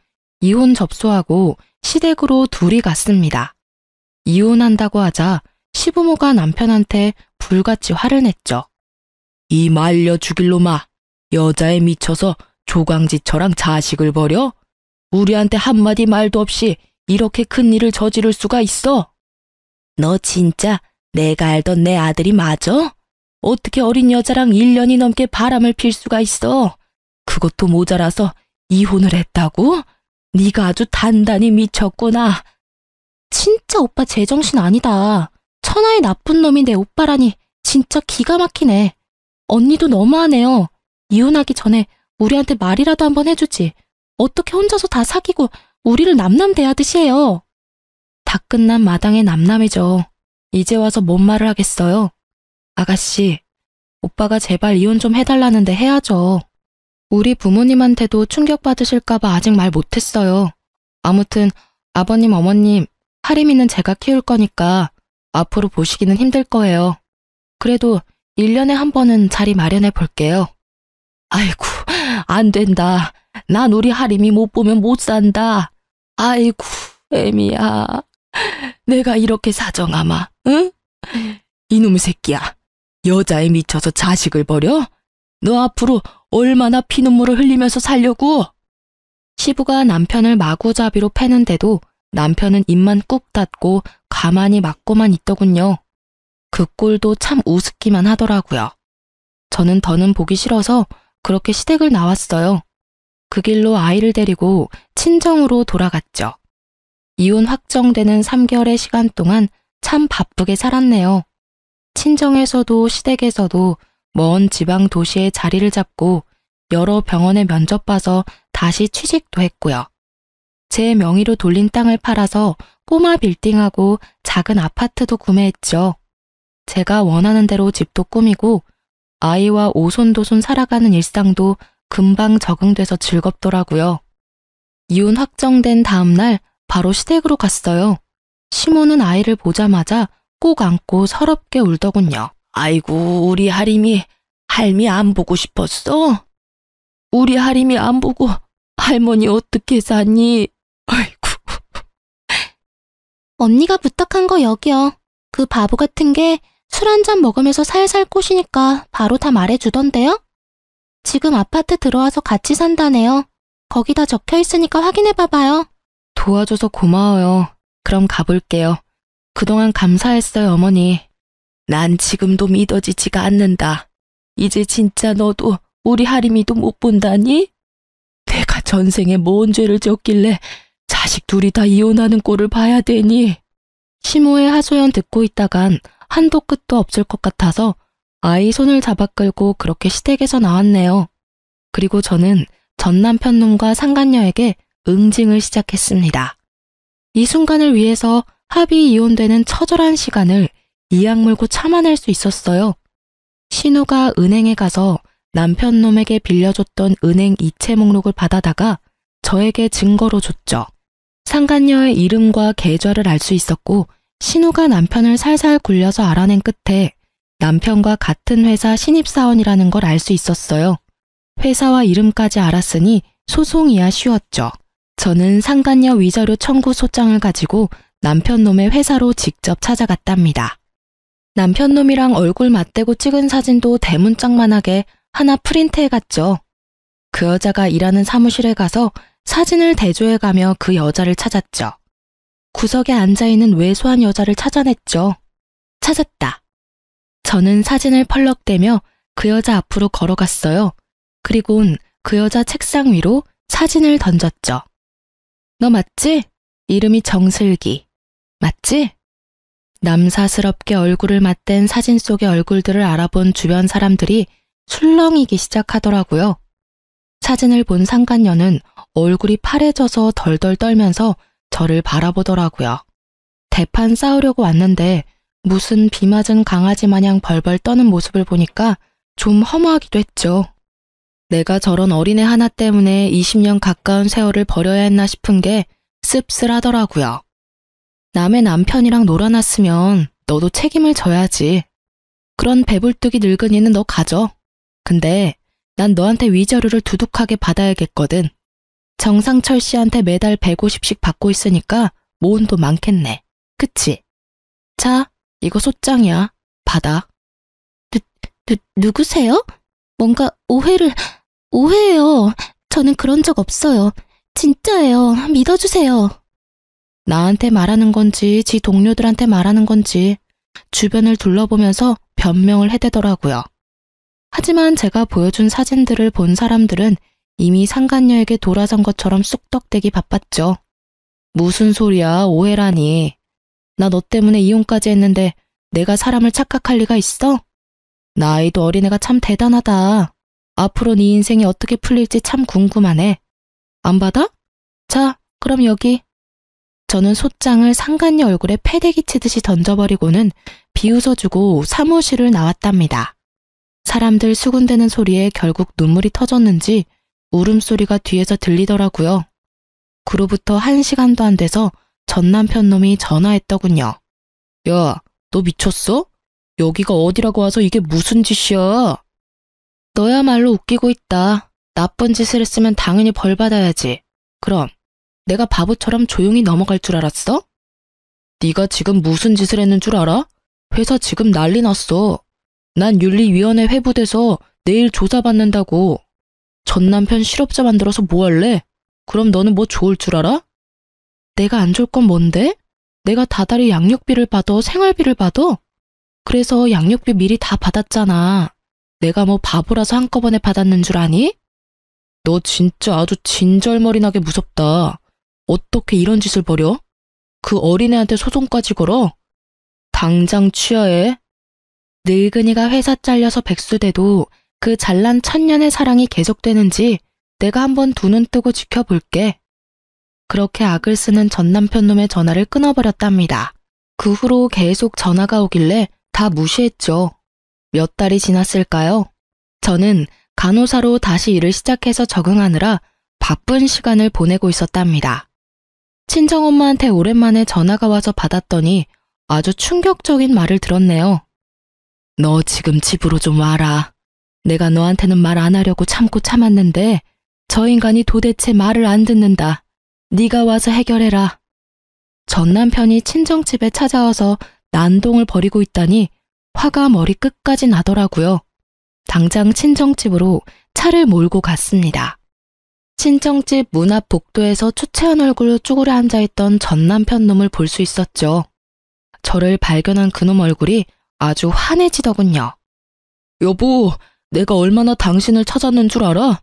이혼 접수하고 시댁으로 둘이 갔습니다. 이혼한다고 하자 시부모가 남편한테 불같이 화를 냈죠. 이 말려 죽일 놈아. 여자에 미쳐서 조강지처럼 자식을 버려? 우리한테 한마디 말도 없이 이렇게 큰 일을 저지를 수가 있어? 너 진짜 내가 알던 내 아들이 맞아? 어떻게 어린 여자랑 1년이 넘게 바람을 필 수가 있어? 그것도 모자라서 이혼을 했다고? 네가 아주 단단히 미쳤구나. 진짜 오빠 제정신 아니다. 천하의 나쁜 놈이 내 오빠라니 진짜 기가 막히네. 언니도 너무하네요. 이혼하기 전에 우리한테 말이라도 한번 해주지. 어떻게 혼자서 다 사귀고 우리를 남남대하듯이 해요. 다 끝난 마당에 남남이죠. 이제 와서 뭔 말을 하겠어요. 아가씨, 오빠가 제발 이혼 좀 해달라는데 해야죠. 우리 부모님한테도 충격받으실까봐 아직 말 못했어요. 아무튼 아버님, 어머님, 하림이는 제가 키울 거니까 앞으로 보시기는 힘들 거예요. 그래도 1년에 한 번은 자리 마련해 볼게요. 아이고, 안 된다. 난 우리 하림이 못 보면 못 산다. 아이고, 애미야. 내가 이렇게 사정하마, 응? 이놈의 새끼야. 여자에 미쳐서 자식을 버려? 너 앞으로 얼마나 피눈물을 흘리면서 살려고? 시부가 남편을 마구잡이로 패는데도 남편은 입만 꾹 닫고 가만히 맞고만 있더군요. 그 꼴도 참 우습기만 하더라고요. 저는 더는 보기 싫어서 그렇게 시댁을 나왔어요. 그 길로 아이를 데리고 친정으로 돌아갔죠. 이혼 확정되는 3개월의 시간 동안 참 바쁘게 살았네요. 친정에서도 시댁에서도 먼 지방 도시에 자리를 잡고 여러 병원에 면접 봐서 다시 취직도 했고요. 제 명의로 돌린 땅을 팔아서 꼬마 빌딩하고 작은 아파트도 구매했죠. 제가 원하는 대로 집도 꾸미고 아이와 오손도손 살아가는 일상도 금방 적응돼서 즐겁더라고요. 이혼 확정된 다음 날 바로 시댁으로 갔어요. 시모는 아이를 보자마자 꼭 안고 서럽게 울더군요. 아이고, 우리 하림이 할미 안 보고 싶었어? 우리 하림이 안 보고 할머니 어떻게 사니? 아이고. 언니가 부탁한 거 여기요. 그 바보 같은 게 술 한 잔 먹으면서 살살 꼬시니까 바로 다 말해주던데요? 지금 아파트 들어와서 같이 산다네요. 거기다 적혀 있으니까 확인해 봐봐요. 도와줘서 고마워요. 그럼 가볼게요. 그동안 감사했어요, 어머니. 난 지금도 믿어지지가 않는다. 이제 진짜 너도 우리 하림이도 못 본다니? 내가 전생에 뭔 죄를 졌길래 자식 둘이 다 이혼하는 꼴을 봐야 되니? 시모의 하소연 듣고 있다간 한도 끝도 없을 것 같아서 아이 손을 잡아 끌고 그렇게 시댁에서 나왔네요. 그리고 저는 전 남편놈과 상간녀에게 응징을 시작했습니다. 이 순간을 위해서 합의 이혼되는 처절한 시간을 이악 물고 참아낼 수 있었어요. 신우가 은행에 가서 남편놈에게 빌려줬던 은행 이체 목록을 받아다가 저에게 증거로 줬죠. 상간녀의 이름과 계좌를 알 수 있었고 신우가 남편을 살살 굴려서 알아낸 끝에 남편과 같은 회사 신입사원이라는 걸 알 수 있었어요. 회사와 이름까지 알았으니 소송이야 쉬웠죠. 저는 상간녀 위자료 청구 소장을 가지고 남편놈의 회사로 직접 찾아갔답니다. 남편놈이랑 얼굴 맞대고 찍은 사진도 대문짝만하게 하나 프린트해갔죠. 그 여자가 일하는 사무실에 가서 사진을 대조해가며 그 여자를 찾았죠. 구석에 앉아있는 왜소한 여자를 찾아냈죠. 찾았다. 저는 사진을 펄럭대며 그 여자 앞으로 걸어갔어요. 그리곤 그 여자 책상 위로 사진을 던졌죠. 너 맞지? 이름이 정슬기. 맞지? 남사스럽게 얼굴을 맞댄 사진 속의 얼굴들을 알아본 주변 사람들이 술렁이기 시작하더라고요. 사진을 본 상간녀는 얼굴이 파래져서 덜덜 떨면서 저를 바라보더라고요. 대판 싸우려고 왔는데 무슨 비 맞은 강아지 마냥 벌벌 떠는 모습을 보니까 좀 허무하기도 했죠. 내가 저런 어린애 하나 때문에 20년 가까운 세월을 버려야 했나 싶은 게 씁쓸하더라고요. 남의 남편이랑 놀아놨으면 너도 책임을 져야지. 그런 배불뚝이 늙은이는 너 가져. 근데 난 너한테 위자료를 두둑하게 받아야겠거든. 정상철 씨한테 매달 150씩 받고 있으니까 모은 돈 많겠네. 그치? 자, 이거 소장이야. 받아. 누구세요? 뭔가 오해예요. 저는 그런 적 없어요. 진짜예요. 믿어주세요. 나한테 말하는 건지 지 동료들한테 말하는 건지 주변을 둘러보면서 변명을 해대더라고요. 하지만 제가 보여준 사진들을 본 사람들은 이미 상간녀에게 돌아선 것처럼 쑥덕대기 바빴죠. 무슨 소리야, 오해라니. 나 너 때문에 이혼까지 했는데 내가 사람을 착각할 리가 있어? 나이도 어린애가 참 대단하다. 앞으로 네 인생이 어떻게 풀릴지 참 궁금하네. 안 받아? 자, 그럼 여기. 저는 솥장을 상간녀 얼굴에 패대기 치듯이 던져버리고는 비웃어주고 사무실을 나왔답니다. 사람들 수군대는 소리에 결국 눈물이 터졌는지 울음소리가 뒤에서 들리더라고요. 그로부터 1시간도 안 돼서 전 남편 놈이 전화했더군요. 야, 너 미쳤어? 여기가 어디라고 와서 이게 무슨 짓이야? 너야말로 웃기고 있다. 나쁜 짓을 했으면 당연히 벌 받아야지. 그럼 내가 바보처럼 조용히 넘어갈 줄 알았어? 네가 지금 무슨 짓을 했는 줄 알아? 회사 지금 난리 났어. 난 윤리위원회 회부돼서 내일 조사받는다고. 전 남편 실업자 만들어서 뭐 할래? 그럼 너는 뭐 좋을 줄 알아? 내가 안 좋을 건 뭔데? 내가 다달이 양육비를 받아, 생활비를 받아? 그래서 양육비 미리 다 받았잖아. 내가 뭐 바보라서 한꺼번에 받았는 줄 아니? 너 진짜 아주 진절머리나게 무섭다. 어떻게 이런 짓을 벌여? 그 어린애한테 소송까지 걸어? 당장 취하해. 늙은이가 회사 잘려서 백수돼도 그 잘난 천년의 사랑이 계속되는지 내가 한번 두 눈 뜨고 지켜볼게. 그렇게 악을 쓰는 전 남편 놈의 전화를 끊어버렸답니다. 그 후로 계속 전화가 오길래 다 무시했죠. 몇 달이 지났을까요? 저는 간호사로 다시 일을 시작해서 적응하느라 바쁜 시간을 보내고 있었답니다. 친정엄마한테 오랜만에 전화가 와서 받았더니 아주 충격적인 말을 들었네요. 너 지금 집으로 좀 와라. 내가 너한테는 말 안 하려고 참고 참았는데 저 인간이 도대체 말을 안 듣는다. 네가 와서 해결해라. 전 남편이 친정집에 찾아와서 난동을 벌이고 있다니 화가 머리 끝까지 나더라고요. 당장 친정집으로 차를 몰고 갔습니다. 친정집 문 앞 복도에서 초췌한 얼굴로 쪼그려 앉아있던 전 남편 놈을 볼 수 있었죠. 저를 발견한 그놈 얼굴이 아주 환해지더군요. 여보, 내가 얼마나 당신을 찾았는 줄 알아?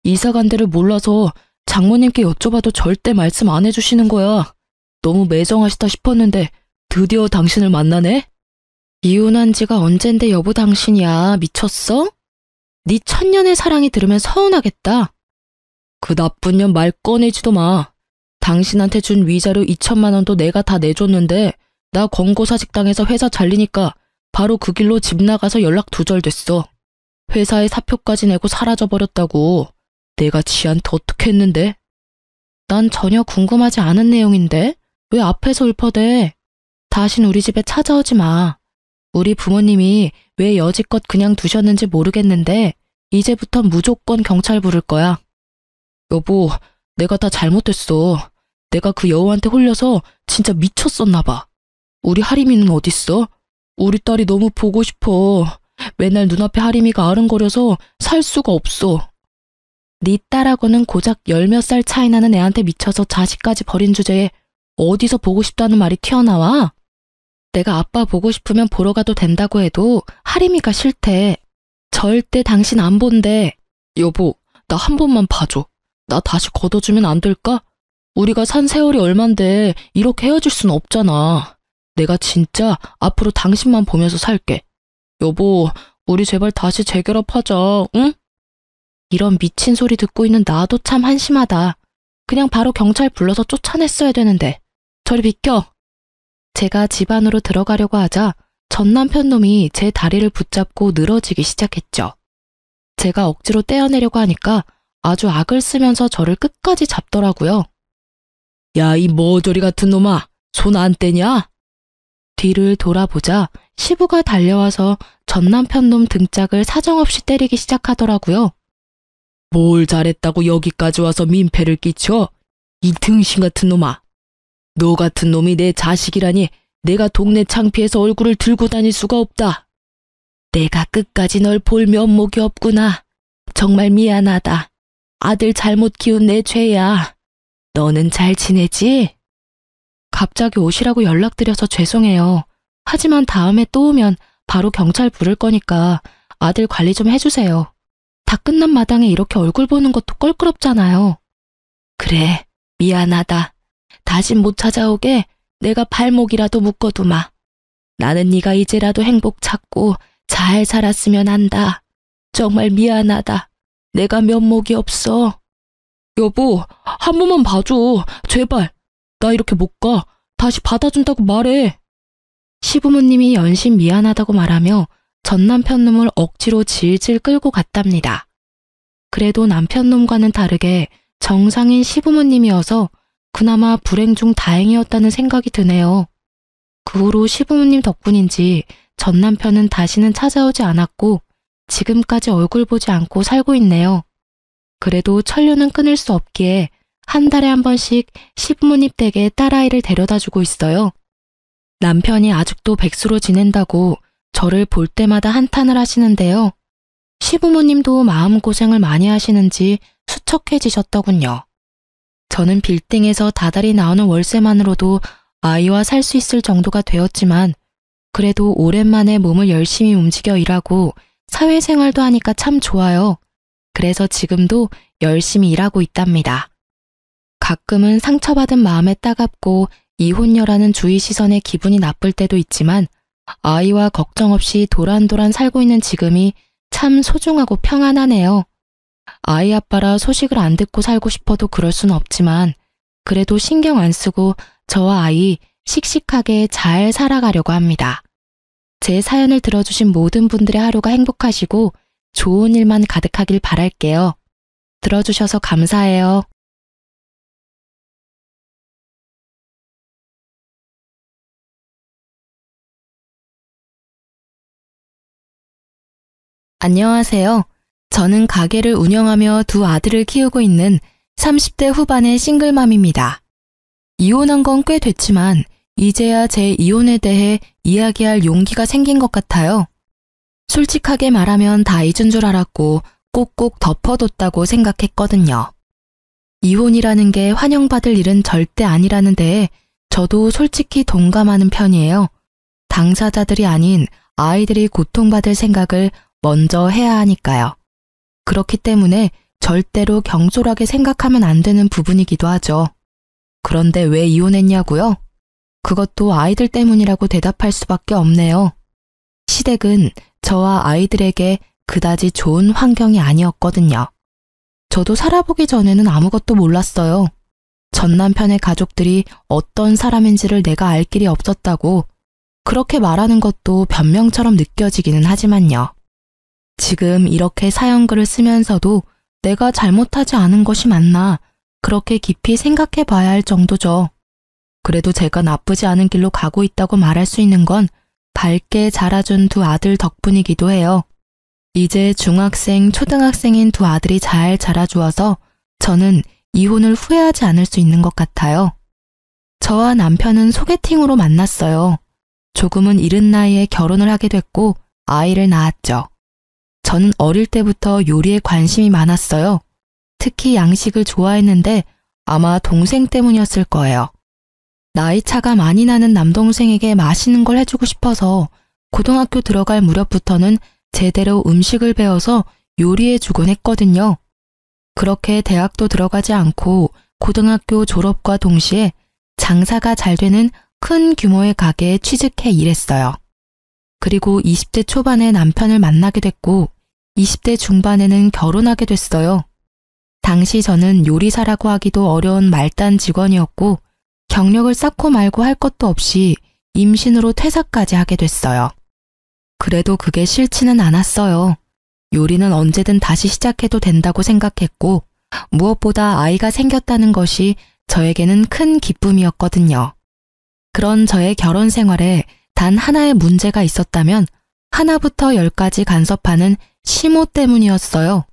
이사 간 데를 몰라서 장모님께 여쭤봐도 절대 말씀 안 해주시는 거야. 너무 매정하시다 싶었는데 드디어 당신을 만나네? 이혼한 지가 언젠데 여보 당신이야. 미쳤어? 네 천년의 사랑이 들으면 서운하겠다. 그 나쁜 년 말 꺼내지도 마. 당신한테 준 위자료 2천만 원도 내가 다 내줬는데 나 권고사직당해서 회사 잘리니까 바로 그 길로 집 나가서 연락 두절됐어. 회사에 사표까지 내고 사라져버렸다고. 내가 지한테 어떻게 했는데? 난 전혀 궁금하지 않은 내용인데 왜 앞에서 읊어대? 다신 우리 집에 찾아오지 마. 우리 부모님이 왜 여지껏 그냥 두셨는지 모르겠는데 이제부턴 무조건 경찰 부를 거야. 여보, 내가 다 잘못했어. 내가 그 여우한테 홀려서 진짜 미쳤었나 봐. 우리 하림이는 어딨어? 우리 딸이 너무 보고 싶어. 맨날 눈앞에 하림이가 아른거려서 살 수가 없어. 네 딸하고는 고작 10몇 살 차이 나는 애한테 미쳐서 자식까지 버린 주제에 어디서 보고 싶다는 말이 튀어나와? 내가 아빠 보고 싶으면 보러 가도 된다고 해도 하림이가 싫대. 절대 당신 안 본대. 여보, 나 한 번만 봐줘. 나 다시 걷어주면 안 될까? 우리가 산 세월이 얼만데 이렇게 헤어질 순 없잖아. 내가 진짜 앞으로 당신만 보면서 살게. 여보, 우리 제발 다시 재결합하자, 응? 이런 미친 소리 듣고 있는 나도 참 한심하다. 그냥 바로 경찰 불러서 쫓아냈어야 되는데. 저리 비켜. 제가 집 안으로 들어가려고 하자 전 남편 놈이 제 다리를 붙잡고 늘어지기 시작했죠. 제가 억지로 떼어내려고 하니까 아주 악을 쓰면서 저를 끝까지 잡더라고요. 야, 이 머저리 같은 놈아, 손 안 떼냐? 뒤를 돌아보자 시부가 달려와서 전 남편 놈 등짝을 사정없이 때리기 시작하더라고요. 뭘 잘했다고 여기까지 와서 민폐를 끼쳐? 이 등신 같은 놈아. 너 같은 놈이 내 자식이라니 내가 동네 창피해서 얼굴을 들고 다닐 수가 없다. 내가 끝까지 널 볼 면목이 없구나. 정말 미안하다. 아들 잘못 키운 내 죄야. 너는 잘 지내지? 갑자기 오시라고 연락드려서 죄송해요. 하지만 다음에 또 오면 바로 경찰 부를 거니까 아들 관리 좀 해주세요. 다 끝난 마당에 이렇게 얼굴 보는 것도 껄끄럽잖아요. 그래, 미안하다. 다신 못 찾아오게 내가 발목이라도 묶어두마. 나는 네가 이제라도 행복 찾고 잘 살았으면 한다. 정말 미안하다. 내가 면목이 없어. 여보, 한 번만 봐줘. 제발. 나 이렇게 못 가. 다시 받아준다고 말해. 시부모님이 연신 미안하다고 말하며 전 남편 놈을 억지로 질질 끌고 갔답니다. 그래도 남편 놈과는 다르게 정상인 시부모님이어서 그나마 불행 중 다행이었다는 생각이 드네요. 그 후로 시부모님 덕분인지 전 남편은 다시는 찾아오지 않았고 지금까지 얼굴 보지 않고 살고 있네요. 그래도 천류는 끊을 수 없기에 한 달에 한 번씩 시부모님 댁에 딸아이를 데려다 주고 있어요. 남편이 아직도 백수로 지낸다고 저를 볼 때마다 한탄을 하시는데요. 시부모님도 마음고생을 많이 하시는지 수척해지셨더군요. 저는 빌딩에서 다달이 나오는 월세만으로도 아이와 살 수 있을 정도가 되었지만 그래도 오랜만에 몸을 열심히 움직여 일하고 사회생활도 하니까 참 좋아요. 그래서 지금도 열심히 일하고 있답니다. 가끔은 상처받은 마음에 따갑고 이혼녀라는 주위 시선에 기분이 나쁠 때도 있지만 아이와 걱정 없이 도란도란 살고 있는 지금이 참 소중하고 평안하네요. 아이 아빠라 소식을 안 듣고 살고 싶어도 그럴 수는 없지만 그래도 신경 안 쓰고 저와 아이 씩씩하게 잘 살아가려고 합니다. 제 사연을 들어주신 모든 분들의 하루가 행복하시고 좋은 일만 가득하길 바랄게요. 들어주셔서 감사해요. 안녕하세요. 저는 가게를 운영하며 두 아들을 키우고 있는 30대 후반의 싱글맘입니다. 이혼한 건 꽤 됐지만 이제야 제 이혼에 대해 이야기할 용기가 생긴 것 같아요. 솔직하게 말하면 다 잊은 줄 알았고 꼭꼭 덮어뒀다고 생각했거든요. 이혼이라는 게 환영받을 일은 절대 아니라는 데에 저도 솔직히 동감하는 편이에요. 당사자들이 아닌 아이들이 고통받을 생각을 먼저 해야 하니까요. 그렇기 때문에 절대로 경솔하게 생각하면 안 되는 부분이기도 하죠. 그런데 왜 이혼했냐고요? 그것도 아이들 때문이라고 대답할 수밖에 없네요. 시댁은 저와 아이들에게 그다지 좋은 환경이 아니었거든요. 저도 살아보기 전에는 아무것도 몰랐어요. 전 남편의 가족들이 어떤 사람인지를 내가 알 길이 없었다고 그렇게 말하는 것도 변명처럼 느껴지기는 하지만요. 지금 이렇게 사연글을 쓰면서도 내가 잘못하지 않은 것이 맞나 그렇게 깊이 생각해 봐야 할 정도죠. 그래도 제가 나쁘지 않은 길로 가고 있다고 말할 수 있는 건 밝게 자라준 두 아들 덕분이기도 해요. 이제 중학생, 초등학생인 두 아들이 잘 자라주어서 저는 이혼을 후회하지 않을 수 있는 것 같아요. 저와 남편은 소개팅으로 만났어요. 조금은 이른 나이에 결혼을 하게 됐고 아이를 낳았죠. 저는 어릴 때부터 요리에 관심이 많았어요. 특히 양식을 좋아했는데 아마 동생 때문이었을 거예요. 나이 차가 많이 나는 남동생에게 맛있는 걸 해주고 싶어서 고등학교 들어갈 무렵부터는 제대로 음식을 배워서 요리해주곤 했거든요. 그렇게 대학도 들어가지 않고 고등학교 졸업과 동시에 장사가 잘 되는 큰 규모의 가게에 취직해 일했어요. 그리고 20대 초반에 남편을 만나게 됐고 20대 중반에는 결혼하게 됐어요. 당시 저는 요리사라고 하기도 어려운 말단 직원이었고 경력을 쌓고 말고 할 것도 없이 임신으로 퇴사까지 하게 됐어요. 그래도 그게 싫지는 않았어요. 요리는 언제든 다시 시작해도 된다고 생각했고 무엇보다 아이가 생겼다는 것이 저에게는 큰 기쁨이었거든요. 그런 저의 결혼 생활에 단 하나의 문제가 있었다면 하나부터 10까지 간섭하는 시모 때문이었어요.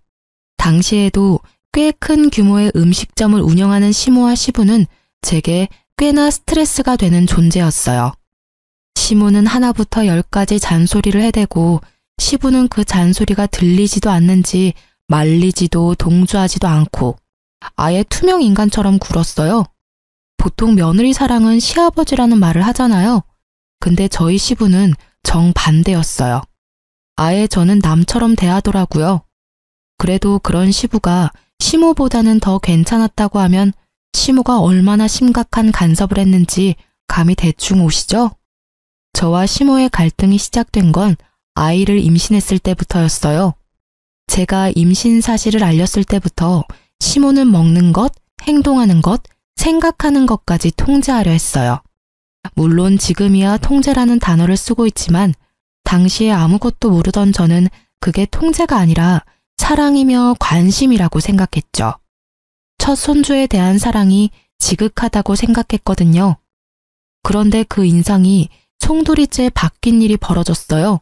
당시에도 꽤 큰 규모의 음식점을 운영하는 시모와 시부는 제게 꽤나 스트레스가 되는 존재였어요. 시모는 하나부터 10까지 잔소리를 해대고 시부는 그 잔소리가 들리지도 않는지 말리지도 동조하지도 않고 아예 투명 인간처럼 굴었어요. 보통 며느리 사랑은 시아버지라는 말을 하잖아요. 근데 저희 시부는 정반대였어요. 아예 저는 남처럼 대하더라고요. 그래도 그런 시부가 시모보다는 더 괜찮았다고 하면 시모가 얼마나 심각한 간섭을 했는지 감이 대충 오시죠? 저와 시모의 갈등이 시작된 건 아이를 임신했을 때부터였어요. 제가 임신 사실을 알렸을 때부터 시모는 먹는 것, 행동하는 것, 생각하는 것까지 통제하려 했어요. 물론 지금이야 통제라는 단어를 쓰고 있지만 당시에 아무것도 모르던 저는 그게 통제가 아니라 사랑이며 관심이라고 생각했죠. 첫 손주에 대한 사랑이 지극하다고 생각했거든요. 그런데 그 인상이 송두리째 바뀐 일이 벌어졌어요.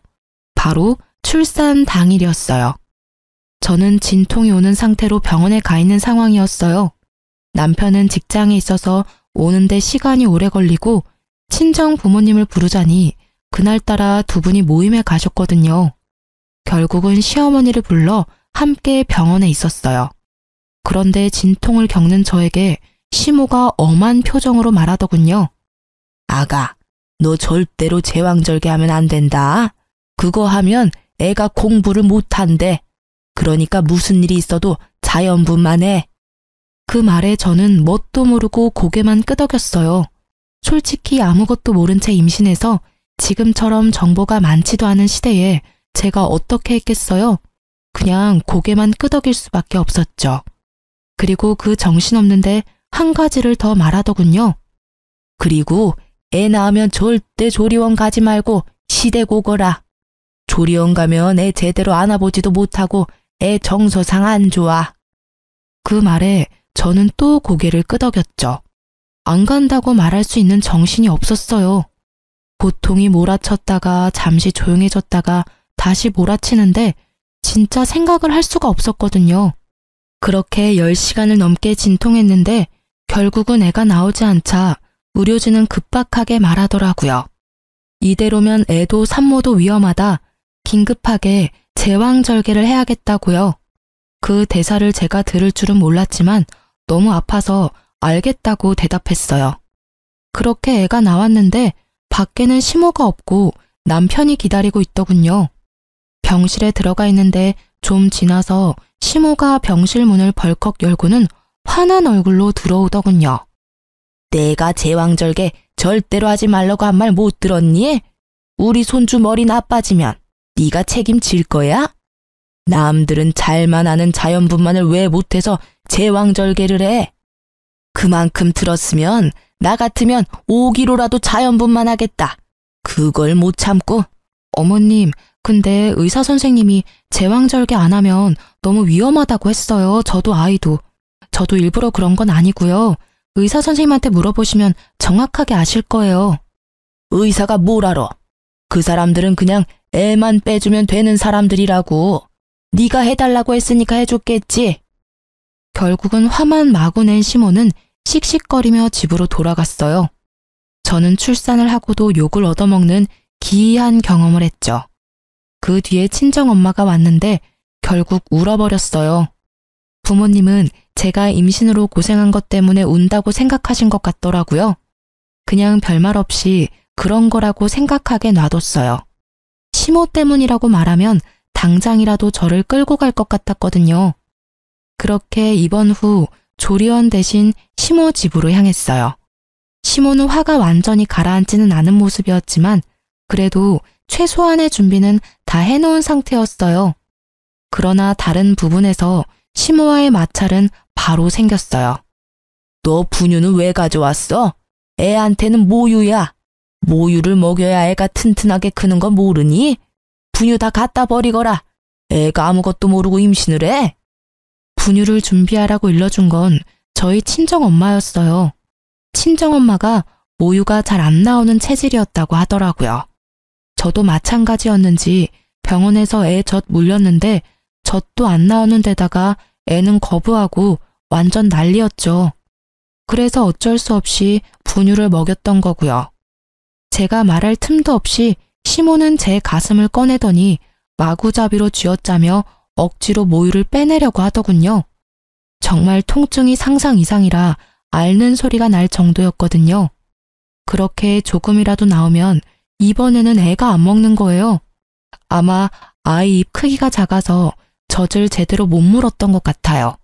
바로 출산 당일이었어요. 저는 진통이 오는 상태로 병원에 가 있는 상황이었어요. 남편은 직장에 있어서 오는데 시간이 오래 걸리고 친정 부모님을 부르자니 그날따라 두 분이 모임에 가셨거든요. 결국은 시어머니를 불러 함께 병원에 있었어요. 그런데 진통을 겪는 저에게 시모가 엄한 표정으로 말하더군요. 아가, 너 절대로 제왕절개하면 안 된다. 그거 하면 애가 공부를 못한대. 그러니까 무슨 일이 있어도 자연분만 해. 그 말에 저는 뭣도 모르고 고개만 끄덕였어요. 솔직히 아무것도 모른 채 임신해서 지금처럼 정보가 많지도 않은 시대에 제가 어떻게 했겠어요? 그냥 고개만 끄덕일 수밖에 없었죠. 그리고 그 정신없는데 한 가지를 더 말하더군요. 그리고 애 낳으면 절대 조리원 가지 말고 시댁 오거라. 조리원 가면 애 제대로 안아보지도 못하고 애 정서상 안 좋아. 그 말에 저는 또 고개를 끄덕였죠. 안 간다고 말할 수 있는 정신이 없었어요. 고통이 몰아쳤다가 잠시 조용해졌다가 다시 몰아치는데 진짜 생각을 할 수가 없었거든요. 그렇게 10시간을 넘게 진통했는데 결국은 애가 나오지 않자 의료진은 급박하게 말하더라고요. 이대로면 애도 산모도 위험하다. 긴급하게 제왕절개를 해야겠다고요. 그 대사를 제가 들을 줄은 몰랐지만 너무 아파서 알겠다고 대답했어요. 그렇게 애가 나왔는데 밖에는 시모가 없고 남편이 기다리고 있더군요. 병실에 들어가 있는데 좀 지나서 시모가 병실 문을 벌컥 열고는 화난 얼굴로 들어오더군요. 내가 제왕절개 절대로 하지 말라고 한 말 못 들었니? 우리 손주 머리 나빠지면 네가 책임질 거야? 남들은 잘만 하는 자연분만을 왜 못해서 제왕절개를 해? 그만큼 들었으면 나 같으면 5kg라도 자연분만 하겠다. 그걸 못 참고. 어머님, 근데 의사 선생님이 제왕절개 안 하면 너무 위험하다고 했어요. 저도 아이도. 저도 일부러 그런 건 아니고요. 의사 선생님한테 물어보시면 정확하게 아실 거예요. 의사가 뭘 알아? 그 사람들은 그냥 애만 빼주면 되는 사람들이라고. 네가 해달라고 했으니까 해줬겠지. 결국은 화만 마구 낸 시모는 씩씩거리며 집으로 돌아갔어요. 저는 출산을 하고도 욕을 얻어먹는 기이한 경험을 했죠. 그 뒤에 친정엄마가 왔는데 결국 울어버렸어요. 부모님은 제가 임신으로 고생한 것 때문에 운다고 생각하신 것 같더라고요. 그냥 별말 없이 그런 거라고 생각하게 놔뒀어요. 시모 때문이라고 말하면 당장이라도 저를 끌고 갈 것 같았거든요. 그렇게 입원 후 조리원 대신 시모 집으로 향했어요. 시모는 화가 완전히 가라앉지는 않은 모습이었지만 그래도 최소한의 준비는 다 해놓은 상태였어요. 그러나 다른 부분에서 시모와의 마찰은 바로 생겼어요. 너 분유는 왜 가져왔어? 애한테는 모유야. 모유를 먹여야 애가 튼튼하게 크는 건 모르니? 분유 다 갖다 버리거라. 애가 아무것도 모르고 임신을 해? 분유를 준비하라고 일러준 건 저희 친정엄마였어요. 친정엄마가 모유가 잘 안 나오는 체질이었다고 하더라고요. 저도 마찬가지였는지 병원에서 애 젖 물렸는데 젖도 안 나오는 데다가 애는 거부하고 완전 난리였죠. 그래서 어쩔 수 없이 분유를 먹였던 거고요. 제가 말할 틈도 없이 시모는 제 가슴을 꺼내더니 마구잡이로 쥐어짜며 억지로 모유를 빼내려고 하더군요. 정말 통증이 상상 이상이라 앓는 소리가 날 정도였거든요. 그렇게 조금이라도 나오면 이번에는 애가 안 먹는 거예요. 아마 아이 입 크기가 작아서 젖을 제대로 못 물었던 것 같아요.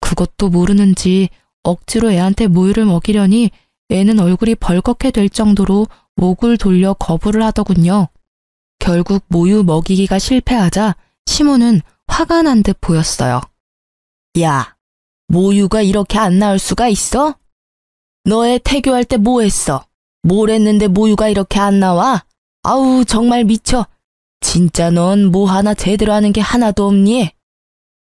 그것도 모르는지 억지로 애한테 모유를 먹이려니 애는 얼굴이 벌겋게 될 정도로 목을 돌려 거부를 하더군요. 결국 모유 먹이기가 실패하자 시모는 화가 난 듯 보였어요. 야, 모유가 이렇게 안 나올 수가 있어? 너 애 태교할 때 뭐 했어? 뭘 했는데 모유가 이렇게 안 나와? 아우, 정말 미쳐. 진짜 넌 뭐 하나 제대로 하는 게 하나도 없니?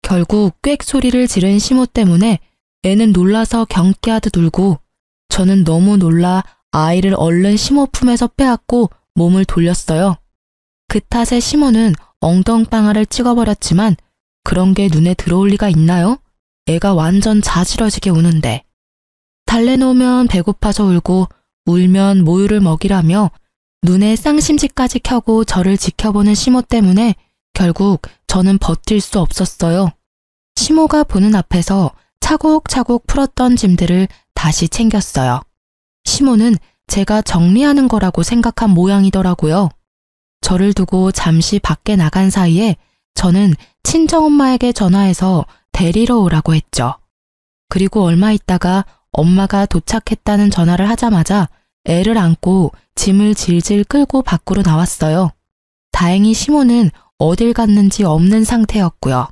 결국 꽥 소리를 지른 시모 때문에 애는 놀라서 경계하듯 울고 저는 너무 놀라 아이를 얼른 시모 품에서 빼앗고 몸을 돌렸어요. 그 탓에 시모는 엉덩방아를 찍어버렸지만 그런 게 눈에 들어올 리가 있나요? 애가 완전 자지러지게 우는데. 달래놓으면 배고파서 울고 울면 모유를 먹이라며 눈에 쌍심지까지 켜고 저를 지켜보는 시모 때문에 결국 저는 버틸 수 없었어요. 시모가 보는 앞에서 차곡차곡 풀었던 짐들을 다시 챙겼어요. 시모는 제가 정리하는 거라고 생각한 모양이더라고요. 저를 두고 잠시 밖에 나간 사이에 저는 친정엄마에게 전화해서 데리러 오라고 했죠. 그리고 얼마 있다가 엄마가 도착했다는 전화를 하자마자 애를 안고 짐을 질질 끌고 밖으로 나왔어요. 다행히 시모는 어딜 갔는지 없는 상태였고요.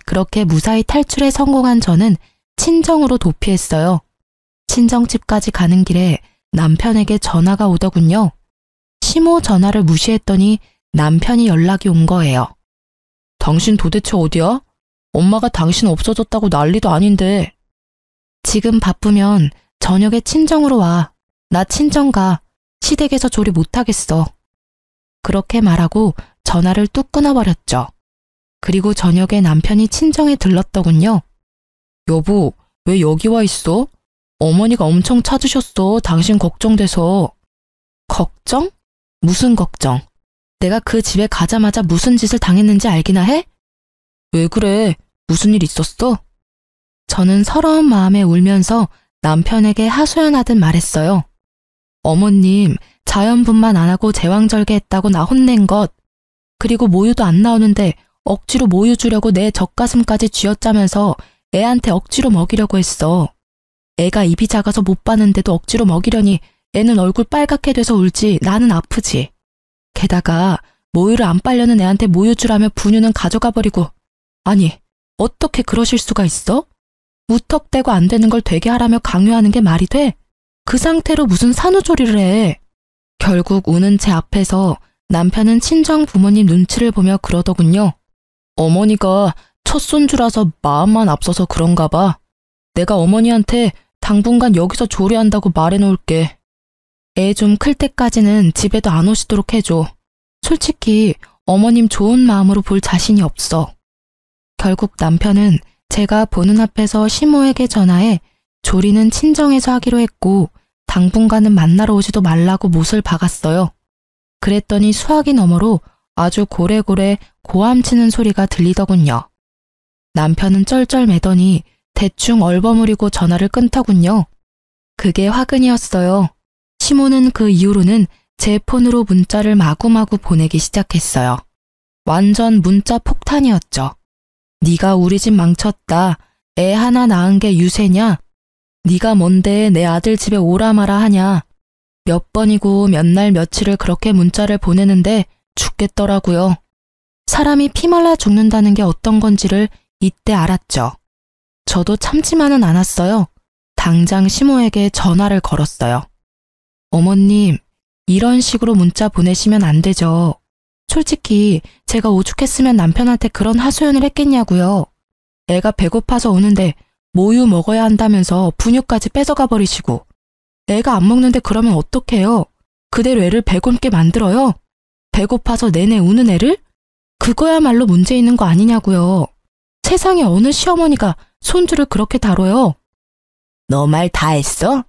그렇게 무사히 탈출에 성공한 저는 친정으로 도피했어요. 친정집까지 가는 길에 남편에게 전화가 오더군요. 시모 전화를 무시했더니 남편이 연락이 온 거예요. 당신 도대체 어디야? 엄마가 당신 없어졌다고 난리도 아닌데. 지금 바쁘면 저녁에 친정으로 와. 나 친정 가. 시댁에서 조리 못하겠어. 그렇게 말하고 전화를 뚝 끊어버렸죠. 그리고 저녁에 남편이 친정에 들렀더군요. 여보, 왜 여기 와 있어? 어머니가 엄청 찾으셨어. 당신 걱정돼서. 걱정? 무슨 걱정? 내가 그 집에 가자마자 무슨 짓을 당했는지 알기나 해? 왜 그래? 무슨 일 있었어? 저는 서러운 마음에 울면서 남편에게 하소연하듯 말했어요. 어머님, 자연분만 안 하고 제왕절개했다고 나 혼낸 것. 그리고 모유도 안 나오는데 억지로 모유 주려고 내 젖가슴까지 쥐어짜면서 애한테 억지로 먹이려고 했어. 애가 입이 작아서 못 봤는데도 억지로 먹이려니 애는 얼굴 빨갛게 돼서 울지 나는 아프지. 게다가 모유를 안 빨려는 애한테 모유 주라며 분유는 가져가 버리고. 아니, 어떻게 그러실 수가 있어? 무턱대고 안 되는 걸 되게 하라며 강요하는 게 말이 돼? 그 상태로 무슨 산후조리를 해. 결국 우는 제 앞에서 남편은 친정 부모님 눈치를 보며 그러더군요. 어머니가 첫 손주라서 마음만 앞서서 그런가 봐. 내가 어머니한테 당분간 여기서 조리한다고 말해놓을게. 애 좀 클 때까지는 집에도 안 오시도록 해줘. 솔직히 어머님 좋은 마음으로 볼 자신이 없어. 결국 남편은 제가 보는 앞에서 시모에게 전화해 조리는 친정에서 하기로 했고 당분간은 만나러 오지도 말라고 못을 박았어요. 그랬더니 수화기 너머로 아주 고래고래 고함치는 소리가 들리더군요. 남편은 쩔쩔매더니 대충 얼버무리고 전화를 끊더군요. 그게 화근이었어요. 시모는 그 이후로는 제 폰으로 문자를 마구마구 보내기 시작했어요. 완전 문자 폭탄이었죠. 네가 우리 집 망쳤다. 애 하나 낳은 게 유세냐? 네가 뭔데 내 아들 집에 오라 마라 하냐? 몇 번이고 몇 날 며칠을 그렇게 문자를 보내는데 죽겠더라고요. 사람이 피말라 죽는다는 게 어떤 건지를 이때 알았죠. 저도 참지만은 않았어요. 당장 시모에게 전화를 걸었어요. 어머님, 이런 식으로 문자 보내시면 안 되죠. 솔직히 제가 오죽했으면 남편한테 그런 하소연을 했겠냐고요. 애가 배고파서 오는데 모유 먹어야 한다면서 분유까지 뺏어가 버리시고. 애가 안 먹는데 그러면 어떡해요? 그대로 애를 배굶게 만들어요? 배고파서 내내 우는 애를? 그거야말로 문제 있는 거 아니냐고요. 세상에 어느 시어머니가 손주를 그렇게 다뤄요? 너 말 다 했어?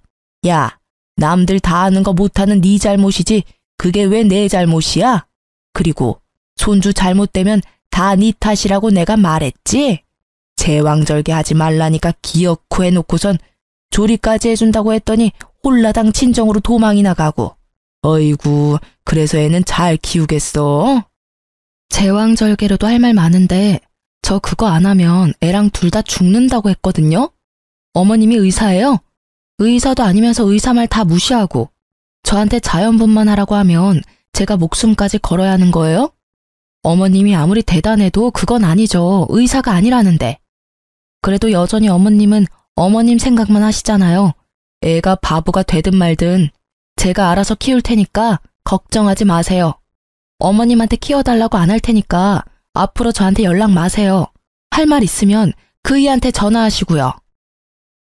야, 남들 다 아는 거 못하는 네 잘못이지 그게 왜 내 잘못이야? 그리고 손주 잘못되면 다 네 탓이라고 내가 말했지? 제왕절개 하지 말라니까 기어코 해놓고선 조리까지 해준다고 했더니 홀라당 친정으로 도망이나 가고. 어이구, 그래서 애는 잘 키우겠어? 제왕절개로도 할 말 많은데 저 그거 안 하면 애랑 둘 다 죽는다고 했거든요? 어머님이 의사예요? 의사도 아니면서 의사 말 다 무시하고 저한테 자연분만 하라고 하면 제가 목숨까지 걸어야 하는 거예요? 어머님이 아무리 대단해도 그건 아니죠. 의사가 아니라는데. 그래도 여전히 어머님은 어머님 생각만 하시잖아요. 애가 바보가 되든 말든 제가 알아서 키울 테니까 걱정하지 마세요. 어머님한테 키워달라고 안 할 테니까 앞으로 저한테 연락 마세요. 할 말 있으면 그이한테 전화하시고요.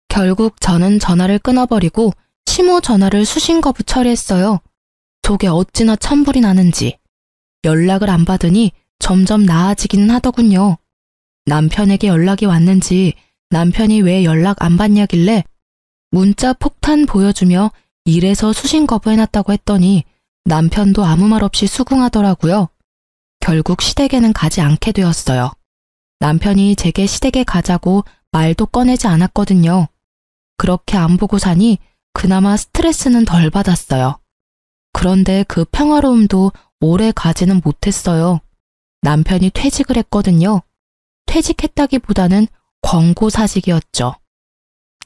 결국 저는 전화를 끊어버리고 시모 전화를 수신 거부 처리했어요. 속에 어찌나 천불이 나는지. 연락을 안 받으니 점점 나아지기는 하더군요. 남편에게 연락이 왔는지 남편이 왜 연락 안 받냐길래 문자 폭탄 보여주며 이래서 수신 거부해놨다고 했더니 남편도 아무 말 없이 수긍하더라고요. 결국 시댁에는 가지 않게 되었어요. 남편이 제게 시댁에 가자고 말도 꺼내지 않았거든요. 그렇게 안 보고 사니 그나마 스트레스는 덜 받았어요. 그런데 그 평화로움도 오래 가지는 못했어요. 남편이 퇴직을 했거든요. 퇴직했다기보다는 권고사직이었죠.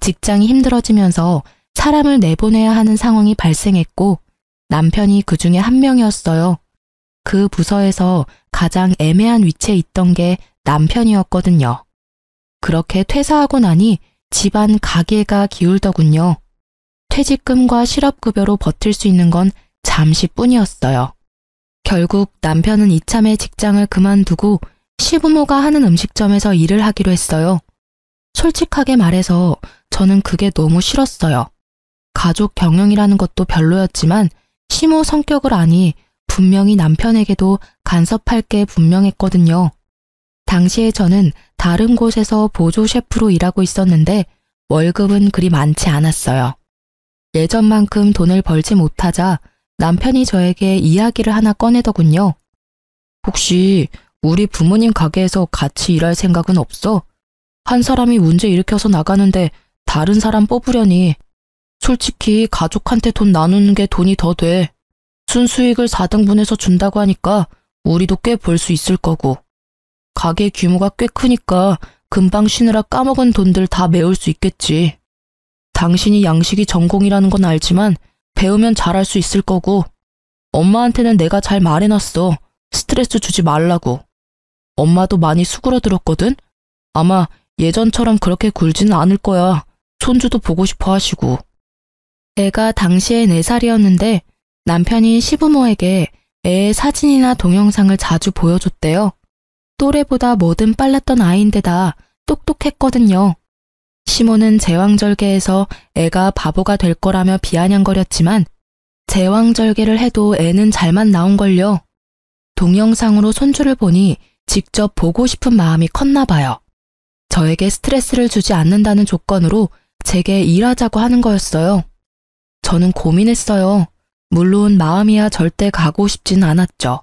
직장이 힘들어지면서 사람을 내보내야 하는 상황이 발생했고 남편이 그 중에 한 명이었어요. 그 부서에서 가장 애매한 위치에 있던 게 남편이었거든요. 그렇게 퇴사하고 나니 집안 가계가 기울더군요. 퇴직금과 실업급여로 버틸 수 있는 건 잠시뿐이었어요. 결국 남편은 이참에 직장을 그만두고 시부모가 하는 음식점에서 일을 하기로 했어요. 솔직하게 말해서 저는 그게 너무 싫었어요. 가족 경영이라는 것도 별로였지만 시모 성격을 아니 분명히 남편에게도 간섭할 게 분명했거든요. 당시에 저는 다른 곳에서 보조 셰프로 일하고 있었는데 월급은 그리 많지 않았어요. 예전만큼 돈을 벌지 못하자 남편이 저에게 이야기를 하나 꺼내더군요. 혹시 우리 부모님 가게에서 같이 일할 생각은 없어? 한 사람이 문제 일으켜서 나가는데 다른 사람 뽑으려니 솔직히 가족한테 돈 나누는 게 돈이 더 돼. 순수익을 4등분해서 준다고 하니까 우리도 꽤 벌 수 있을 거고. 가게 규모가 꽤 크니까 금방 쉬느라 까먹은 돈들 다 메울 수 있겠지. 당신이 양식이 전공이라는 건 알지만 배우면 잘할 수 있을 거고. 엄마한테는 내가 잘 말해놨어. 스트레스 주지 말라고. 엄마도 많이 수그러들었거든? 아마 예전처럼 그렇게 굴지는 않을 거야. 손주도 보고 싶어 하시고. 애가 당시에 4살이었는데 남편이 시부모에게 애의 사진이나 동영상을 자주 보여줬대요. 또래보다 뭐든 빨랐던 아이인데다 똑똑했거든요. 시모는 제왕절개에서 애가 바보가 될 거라며 비아냥거렸지만 제왕절개를 해도 애는 잘만 나온걸요. 동영상으로 손주를 보니 직접 보고 싶은 마음이 컸나 봐요. 저에게 스트레스를 주지 않는다는 조건으로 제게 일하자고 하는 거였어요. 저는 고민했어요. 물론 마음이야 절대 가고 싶진 않았죠.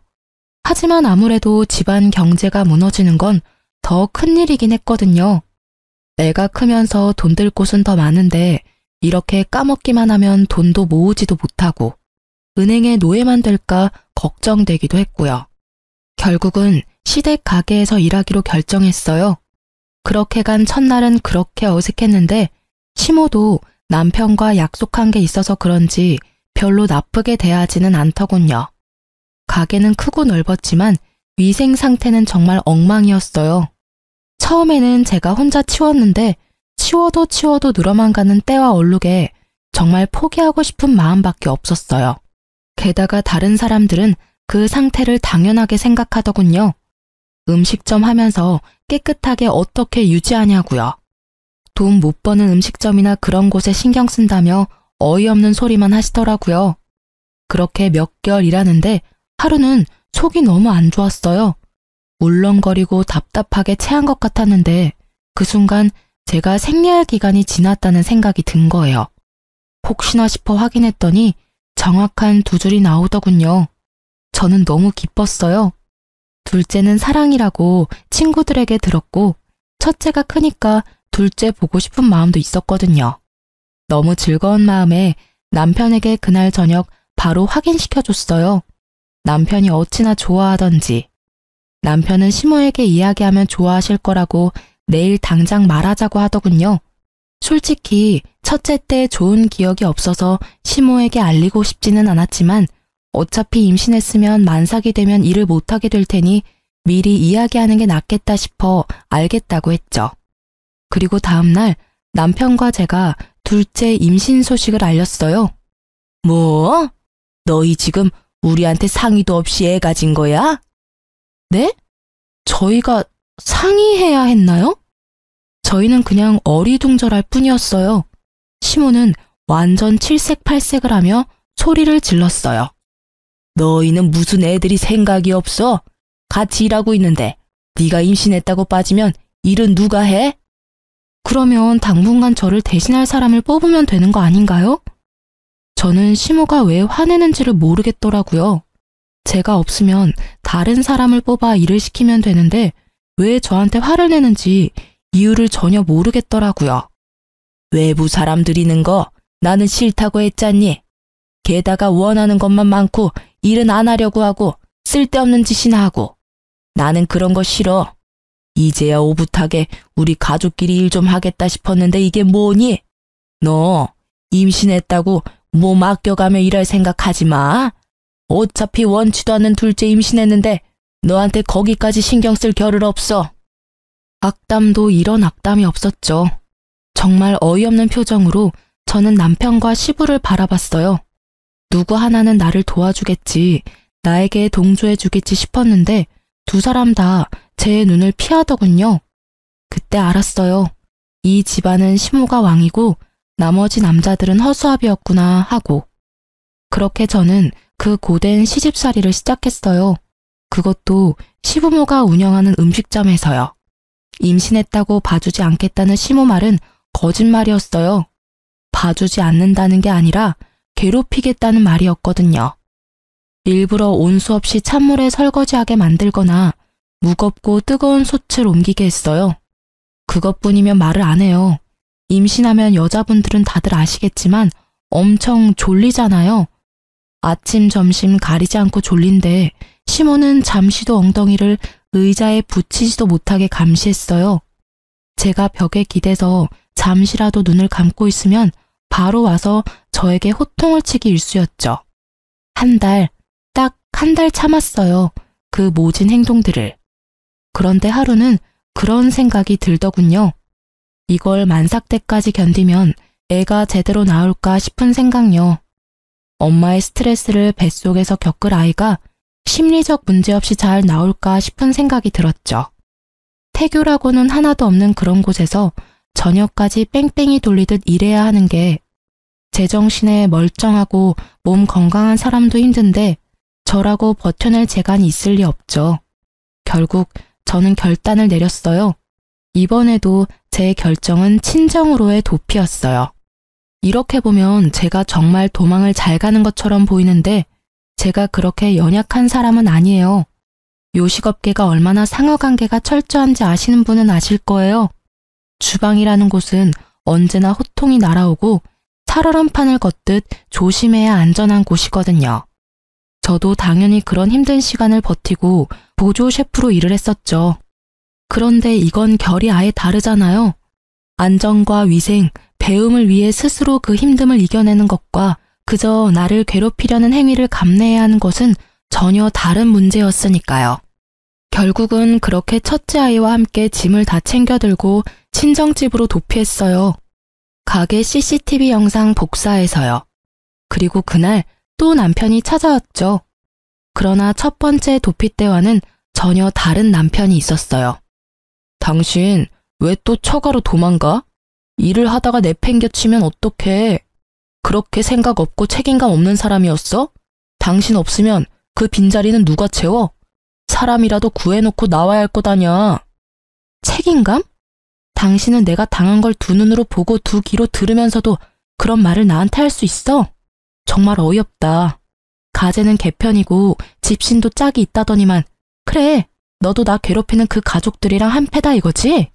하지만 아무래도 집안 경제가 무너지는 건 더 큰일이긴 했거든요. 애가 크면서 돈 들 곳은 더 많은데 이렇게 까먹기만 하면 돈도 모으지도 못하고 은행의 노예만 될까 걱정되기도 했고요. 결국은 시댁 가게에서 일하기로 결정했어요. 그렇게 간 첫날은 그렇게 어색했는데 시모도 남편과 약속한 게 있어서 그런지 별로 나쁘게 대하지는 않더군요. 가게는 크고 넓었지만 위생 상태는 정말 엉망이었어요. 처음에는 제가 혼자 치웠는데 치워도 늘어만 가는 때와 얼룩에 정말 포기하고 싶은 마음밖에 없었어요. 게다가 다른 사람들은 그 상태를 당연하게 생각하더군요. 음식점 하면서 깨끗하게 어떻게 유지하냐고요. 돈 못 버는 음식점이나 그런 곳에 신경 쓴다며 어이없는 소리만 하시더라고요. 그렇게 몇 개월 일하는데 하루는 속이 너무 안 좋았어요. 울렁거리고 답답하게 체한 것 같았는데 그 순간 제가 생리할 기간이 지났다는 생각이 든 거예요. 혹시나 싶어 확인했더니 정확한 2줄이 나오더군요. 저는 너무 기뻤어요. 둘째는 사랑이라고 친구들에게 들었고 첫째가 크니까 둘째 보고 싶은 마음도 있었거든요. 너무 즐거운 마음에 남편에게 그날 저녁 바로 확인시켜줬어요. 남편이 어찌나 좋아하던지. 남편은 시모에게 이야기하면 좋아하실 거라고 내일 당장 말하자고 하더군요. 솔직히 첫째 때 좋은 기억이 없어서 시모에게 알리고 싶지는 않았지만 어차피 임신했으면 만삭이 되면 일을 못하게 될 테니 미리 이야기하는 게 낫겠다 싶어 알겠다고 했죠. 그리고 다음날 남편과 제가 둘째 임신 소식을 알렸어요. 뭐? 너희 지금 우리한테 상의도 없이 애 가진 거야? 네? 저희가 상의해야 했나요? 저희는 그냥 어리둥절할 뿐이었어요. 시모는 완전 칠색팔색을 하며 소리를 질렀어요. 너희는 무슨 애들이 생각이 없어? 같이 일하고 있는데 네가 임신했다고 빠지면 일은 누가 해? 그러면 당분간 저를 대신할 사람을 뽑으면 되는 거 아닌가요? 저는 시모가 왜 화내는지를 모르겠더라고요. 제가 없으면 다른 사람을 뽑아 일을 시키면 되는데 왜 저한테 화를 내는지 이유를 전혀 모르겠더라고요. 외부 사람 들이는 거 나는 싫다고 했잖니. 게다가 원하는 것만 많고 일은 안 하려고 하고 쓸데없는 짓이나 하고. 나는 그런 거 싫어. 이제야 오붓하게 우리 가족끼리 일 좀 하겠다 싶었는데 이게 뭐니? 너 임신했다고 몸 아껴가며 일할 생각하지 마. 어차피 원치도 않는 둘째 임신했는데 너한테 거기까지 신경 쓸 겨를 없어. 악담도 이런 악담이 없었죠. 정말 어이없는 표정으로 저는 남편과 시부를 바라봤어요. 누구 하나는 나를 도와주겠지, 나에게 동조해주겠지 싶었는데 두 사람 다 제 눈을 피하더군요. 그때 알았어요. 이 집안은 시모가 왕이고 나머지 남자들은 허수아비였구나 하고. 그렇게 저는 그 고된 시집살이를 시작했어요. 그것도 시부모가 운영하는 음식점에서요. 임신했다고 봐주지 않겠다는 시모 말은 거짓말이었어요. 봐주지 않는다는 게 아니라 괴롭히겠다는 말이었거든요. 일부러 온수 없이 찬물에 설거지하게 만들거나 무겁고 뜨거운 솥을 옮기게 했어요. 그것뿐이면 말을 안 해요. 임신하면 여자분들은 다들 아시겠지만 엄청 졸리잖아요. 아침, 점심 가리지 않고 졸린데 시모는 잠시도 엉덩이를 의자에 붙이지도 못하게 감시했어요. 제가 벽에 기대서 잠시라도 눈을 감고 있으면 바로 와서 저에게 호통을 치기 일쑤였죠. 딱 한 달 참았어요. 그 모진 행동들을. 그런데 하루는 그런 생각이 들더군요. 이걸 만삭 때까지 견디면 애가 제대로 나올까 싶은 생각요. 엄마의 스트레스를 뱃속에서 겪을 아이가 심리적 문제 없이 잘 나올까 싶은 생각이 들었죠. 태교라고는 하나도 없는 그런 곳에서 저녁까지 뺑뺑이 돌리듯 일해야 하는 게 제정신에 멀쩡하고 몸 건강한 사람도 힘든데 저라고 버텨낼 재간이 있을 리 없죠. 결국 저는 결단을 내렸어요. 이번에도 제 결정은 친정으로의 도피였어요. 이렇게 보면 제가 정말 도망을 잘 가는 것처럼 보이는데 제가 그렇게 연약한 사람은 아니에요. 요식업계가 얼마나 상하관계가 철저한지 아시는 분은 아실 거예요. 주방이라는 곳은 언제나 호통이 날아오고 살얼음판을 걷듯 조심해야 안전한 곳이거든요. 저도 당연히 그런 힘든 시간을 버티고 보조 셰프로 일을 했었죠. 그런데 이건 결이 아예 다르잖아요. 안전과 위생, 배움을 위해 스스로 그 힘듦을 이겨내는 것과 그저 나를 괴롭히려는 행위를 감내해야 하는 것은 전혀 다른 문제였으니까요. 결국은 그렇게 첫째 아이와 함께 짐을 다 챙겨 들고 친정집으로 도피했어요. 가게 CCTV 영상 복사해서요. 그리고 그날 또 남편이 찾아왔죠. 그러나 첫 번째 도피 때와는 전혀 다른 남편이 있었어요. 당신 왜 또 처가로 도망가? 일을 하다가 내팽겨치면 어떡해? 그렇게 생각 없고 책임감 없는 사람이었어? 당신 없으면 그 빈자리는 누가 채워? 사람이라도 구해놓고 나와야 할 것 아냐. 책임감? 당신은 내가 당한 걸 두 눈으로 보고 두 귀로 들으면서도 그런 말을 나한테 할 수 있어? 정말 어이없다. 가재는 개편이고 집신도 짝이 있다더니만 그래, 너도 나 괴롭히는 그 가족들이랑 한패다 이거지?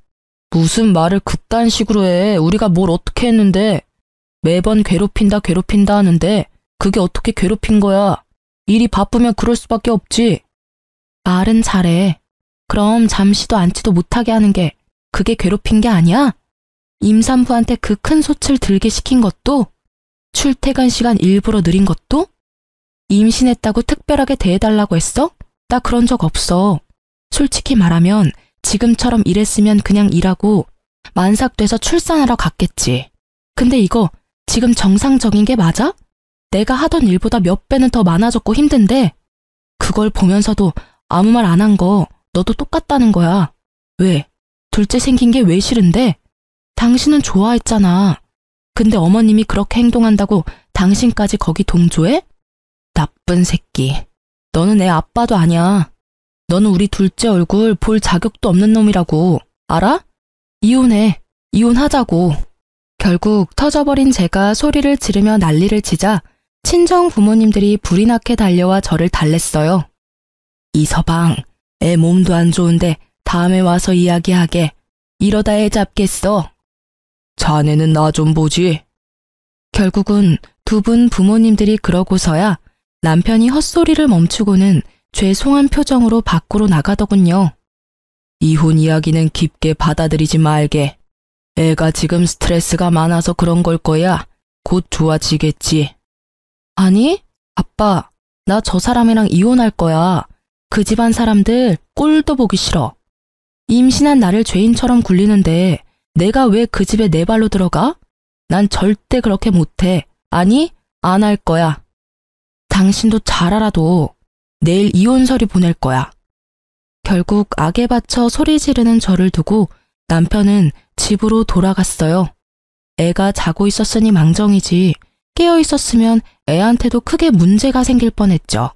무슨 말을 그딴 식으로 해. 우리가 뭘 어떻게 했는데. 매번 괴롭힌다 하는데 그게 어떻게 괴롭힌 거야. 일이 바쁘면 그럴 수밖에 없지. 말은 잘해. 그럼 잠시도 앉지도 못하게 하는 게 그게 괴롭힌 게 아니야? 임산부한테 그 큰 솥을 들게 시킨 것도? 출퇴근 시간 일부러 느린 것도? 임신했다고 특별하게 대해달라고 했어? 나 그런 적 없어. 솔직히 말하면 지금처럼 일했으면 그냥 일하고 만삭돼서 출산하러 갔겠지. 근데 이거 지금 정상적인 게 맞아? 내가 하던 일보다 몇 배는 더 많아졌고 힘든데 그걸 보면서도 아무 말 안 한 거 너도 똑같다는 거야. 왜? 둘째 생긴 게 왜 싫은데? 당신은 좋아했잖아. 근데 어머님이 그렇게 행동한다고 당신까지 거기 동조해? 나쁜 새끼. 너는 애 아빠도 아니야. 너는 우리 둘째 얼굴 볼 자격도 없는 놈이라고. 알아? 이혼해. 이혼하자고. 결국 터져버린 제가 소리를 지르며 난리를 치자 친정 부모님들이 불이 나게 달려와 저를 달랬어요. 이서방, 애 몸도 안 좋은데 다음에 와서 이야기하게. 이러다 애 잡겠어. 자네는 나 좀 보지. 결국은 두 분 부모님들이 그러고서야 남편이 헛소리를 멈추고는 죄송한 표정으로 밖으로 나가더군요. 이혼 이야기는 깊게 받아들이지 말게. 애가 지금 스트레스가 많아서 그런 걸 거야. 곧 좋아지겠지. 아니, 아빠, 나 저 사람이랑 이혼할 거야. 그 집안 사람들 꼴도 보기 싫어. 임신한 나를 죄인처럼 굴리는데 내가 왜 그 집에 내 발로 들어가? 난 절대 그렇게 못해. 아니, 안 할 거야. 당신도 잘 알아도 내일 이혼서리 보낼 거야. 결국 악에 받쳐 소리 지르는 저를 두고 남편은 집으로 돌아갔어요. 애가 자고 있었으니 망정이지 깨어 있었으면 애한테도 크게 문제가 생길 뻔했죠.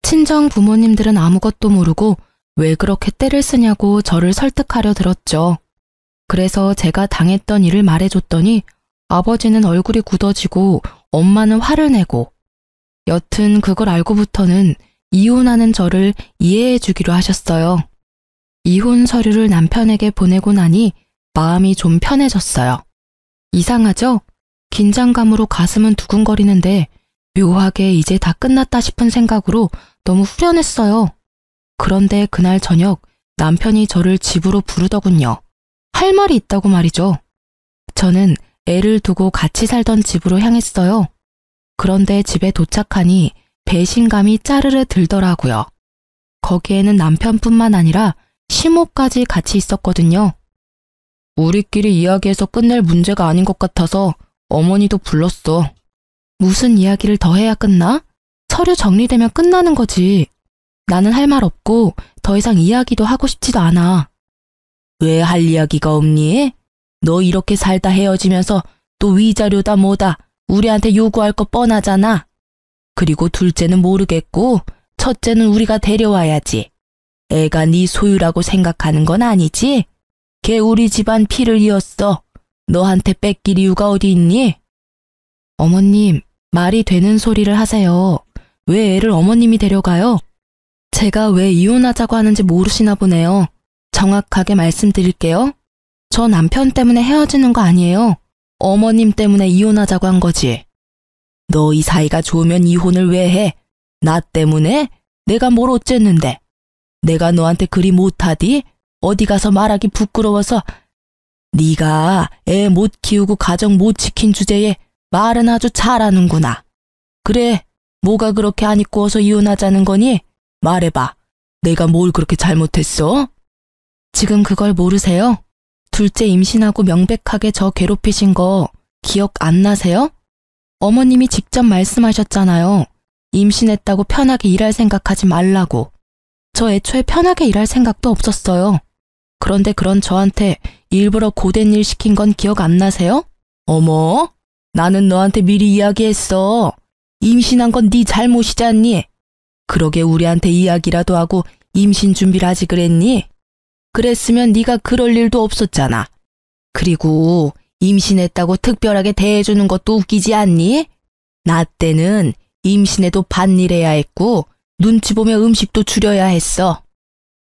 친정 부모님들은 아무것도 모르고 왜 그렇게 떼를 쓰냐고 저를 설득하려 들었죠. 그래서 제가 당했던 일을 말해줬더니 아버지는 얼굴이 굳어지고 엄마는 화를 내고 여튼 그걸 알고부터는 이혼하는 저를 이해해 주기로 하셨어요. 이혼 서류를 남편에게 보내고 나니 마음이 좀 편해졌어요. 이상하죠? 긴장감으로 가슴은 두근거리는데 묘하게 이제 다 끝났다 싶은 생각으로 너무 후련했어요. 그런데 그날 저녁 남편이 저를 집으로 부르더군요. 할 말이 있다고 말이죠. 저는 애를 두고 같이 살던 집으로 향했어요. 그런데 집에 도착하니 배신감이 짜르르 들더라고요. 거기에는 남편뿐만 아니라 시모까지 같이 있었거든요. 우리끼리 이야기해서 끝낼 문제가 아닌 것 같아서 어머니도 불렀어. 무슨 이야기를 더 해야 끝나? 서류 정리되면 끝나는 거지. 나는 할 말 없고 더 이상 이야기도 하고 싶지도 않아. 왜 할 이야기가 없니? 너 이렇게 살다 헤어지면서 또 위자료다 뭐다 우리한테 요구할 거 뻔하잖아. 그리고 둘째는 모르겠고 첫째는 우리가 데려와야지. 애가 네 소유라고 생각하는 건 아니지? 걔 우리 집안 피를 이었어. 너한테 뺏길 이유가 어디 있니? 어머님, 말이 되는 소리를 하세요. 왜 애를 어머님이 데려가요? 제가 왜 이혼하자고 하는지 모르시나 보네요. 정확하게 말씀드릴게요. 저 남편 때문에 헤어지는 거 아니에요. 어머님 때문에 이혼하자고 한 거지. 너 이 사이가 좋으면 이혼을 왜 해? 나 때문에? 내가 뭘 어쨌는데? 내가 너한테 그리 못하디? 어디 가서 말하기 부끄러워서. 네가 애 못 키우고 가정 못 지킨 주제에 말은 아주 잘하는구나. 그래, 뭐가 그렇게 안 이꾸어서 이혼하자는 거니? 말해봐. 내가 뭘 그렇게 잘못했어? 지금 그걸 모르세요? 둘째 임신하고 명백하게 저 괴롭히신 거 기억 안 나세요? 어머님이 직접 말씀하셨잖아요. 임신했다고 편하게 일할 생각하지 말라고. 저 애초에 편하게 일할 생각도 없었어요. 그런데 그런 저한테 일부러 고된 일 시킨 건 기억 안 나세요? 어머, 나는 너한테 미리 이야기했어. 임신한 건 네 잘못이잖니. 그러게 우리한테 이야기라도 하고 임신 준비를 하지 그랬니? 그랬으면 네가 그럴 일도 없었잖아. 그리고 임신했다고 특별하게 대해주는 것도 웃기지 않니? 나 때는 임신해도 밭일해야 했고 눈치 보며 음식도 줄여야 했어.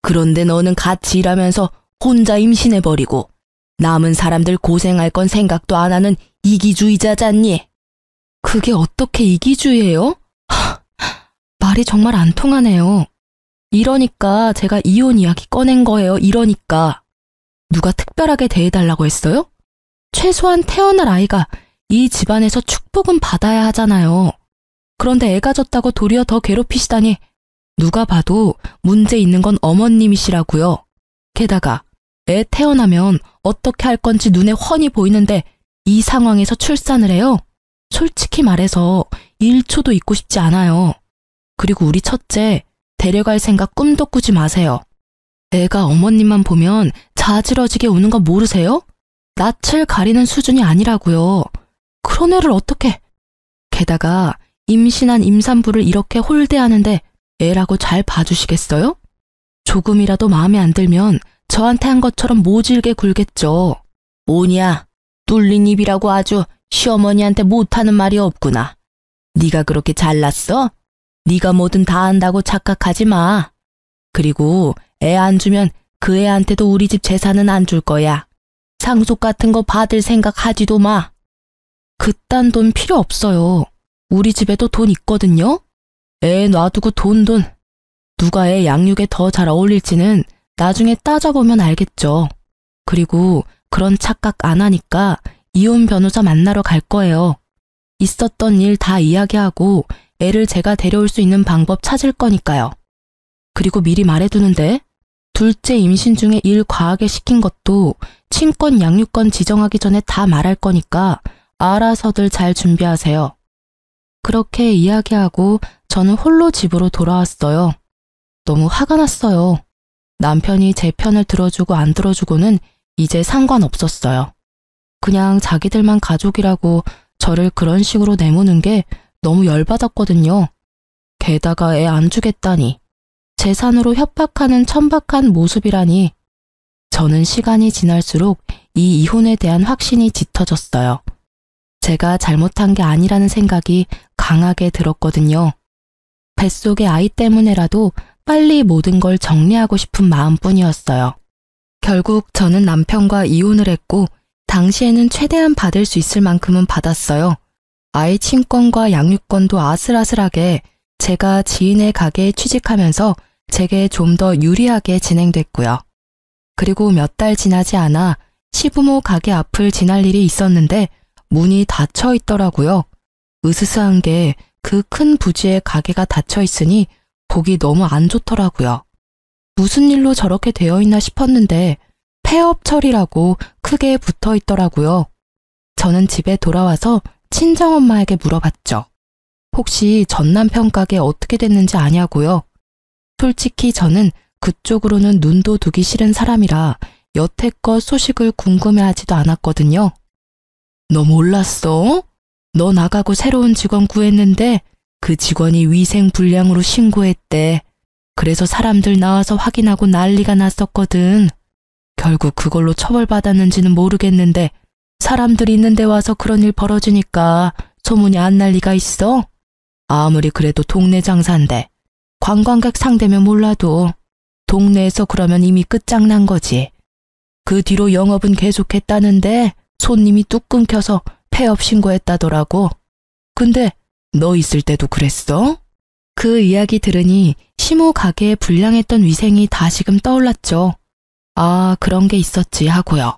그런데 너는 같이 일하면서 혼자 임신해버리고 남은 사람들 고생할 건 생각도 안 하는 이기주의자잖니? 그게 어떻게 이기주의예요? 말이 정말 안 통하네요. 이러니까 제가 이혼 이야기 꺼낸 거예요. 이러니까. 누가 특별하게 대해달라고 했어요? 최소한 태어날 아이가 이 집안에서 축복은 받아야 하잖아요. 그런데 애가 졌다고 도리어 더 괴롭히시다니 누가 봐도 문제 있는 건 어머님이시라고요. 게다가 애 태어나면 어떻게 할 건지 눈에 훤히 보이는데 이 상황에서 출산을 해요? 솔직히 말해서 1초도 있고 싶지 않아요. 그리고 우리 첫째, 데려갈 생각 꿈도 꾸지 마세요. 애가 어머님만 보면 자지러지게 우는 거 모르세요? 낯을 가리는 수준이 아니라고요. 그런 애를 어떻게... 게다가 임신한 임산부를 이렇게 홀대하는데 애라고 잘 봐주시겠어요? 조금이라도 마음에 안 들면 저한테 한 것처럼 모질게 굴겠죠. 뭐냐, 뚫린 입이라고 아주 시어머니한테 못하는 말이 없구나. 네가 그렇게 잘났어? 네가 뭐든 다 안다고 착각하지 마. 그리고 애 안 주면 그 애한테도 우리 집 재산은 안 줄 거야. 상속 같은 거 받을 생각 하지도 마. 그딴 돈 필요 없어요. 우리 집에도 돈 있거든요. 애 놔두고 돈. 누가 애 양육에 더 잘 어울릴지는 나중에 따져보면 알겠죠. 그리고 그런 착각 안 하니까 이혼 변호사 만나러 갈 거예요. 있었던 일 다 이야기하고 애를 제가 데려올 수 있는 방법 찾을 거니까요. 그리고 미리 말해두는데 둘째 임신 중에 일 과하게 시킨 것도 친권 양육권 지정하기 전에 다 말할 거니까 알아서들 잘 준비하세요. 그렇게 이야기하고 저는 홀로 집으로 돌아왔어요. 너무 화가 났어요. 남편이 제 편을 들어주고 안 들어주고는 이제 상관없었어요. 그냥 자기들만 가족이라고 저를 그런 식으로 내모는 게 너무 열받았거든요. 게다가 애 안 주겠다니. 재산으로 협박하는 천박한 모습이라니. 저는 시간이 지날수록 이 이혼에 대한 확신이 짙어졌어요. 제가 잘못한 게 아니라는 생각이 강하게 들었거든요. 뱃속의 아이 때문에라도 빨리 모든 걸 정리하고 싶은 마음뿐이었어요. 결국 저는 남편과 이혼을 했고 당시에는 최대한 받을 수 있을 만큼은 받았어요. 아이 친권과 양육권도 아슬아슬하게 제가 지인의 가게에 취직하면서 제게 좀 더 유리하게 진행됐고요. 그리고 몇 달 지나지 않아 시부모 가게 앞을 지날 일이 있었는데 문이 닫혀 있더라고요. 으스스한 게 그 큰 부지에 가게가 닫혀 있으니 보기 너무 안 좋더라고요. 무슨 일로 저렇게 되어 있나 싶었는데 폐업 처리라고 크게 붙어 있더라고요. 저는 집에 돌아와서 친정엄마에게 물어봤죠. 혹시 전 남편 가게 어떻게 됐는지 아냐고요. 솔직히 저는 그쪽으로는 눈도 두기 싫은 사람이라 여태껏 소식을 궁금해하지도 않았거든요. 너 몰랐어? 너 나가고 새로운 직원 구했는데 그 직원이 위생불량으로 신고했대. 그래서 사람들 나와서 확인하고 난리가 났었거든. 결국 그걸로 처벌받았는지는 모르겠는데 사람들이 있는 데 와서 그런 일 벌어지니까 소문이 안 날 리가 있어? 아무리 그래도 동네 장사인데 관광객 상대면 몰라도 동네에서 그러면 이미 끝장난 거지. 그 뒤로 영업은 계속했다는데 손님이 뚝 끊겨서 폐업 신고했다더라고. 근데 너 있을 때도 그랬어? 그 이야기 들으니 시모 가게에 불량했던 위생이 다시금 떠올랐죠. 아, 그런 게 있었지 하고요.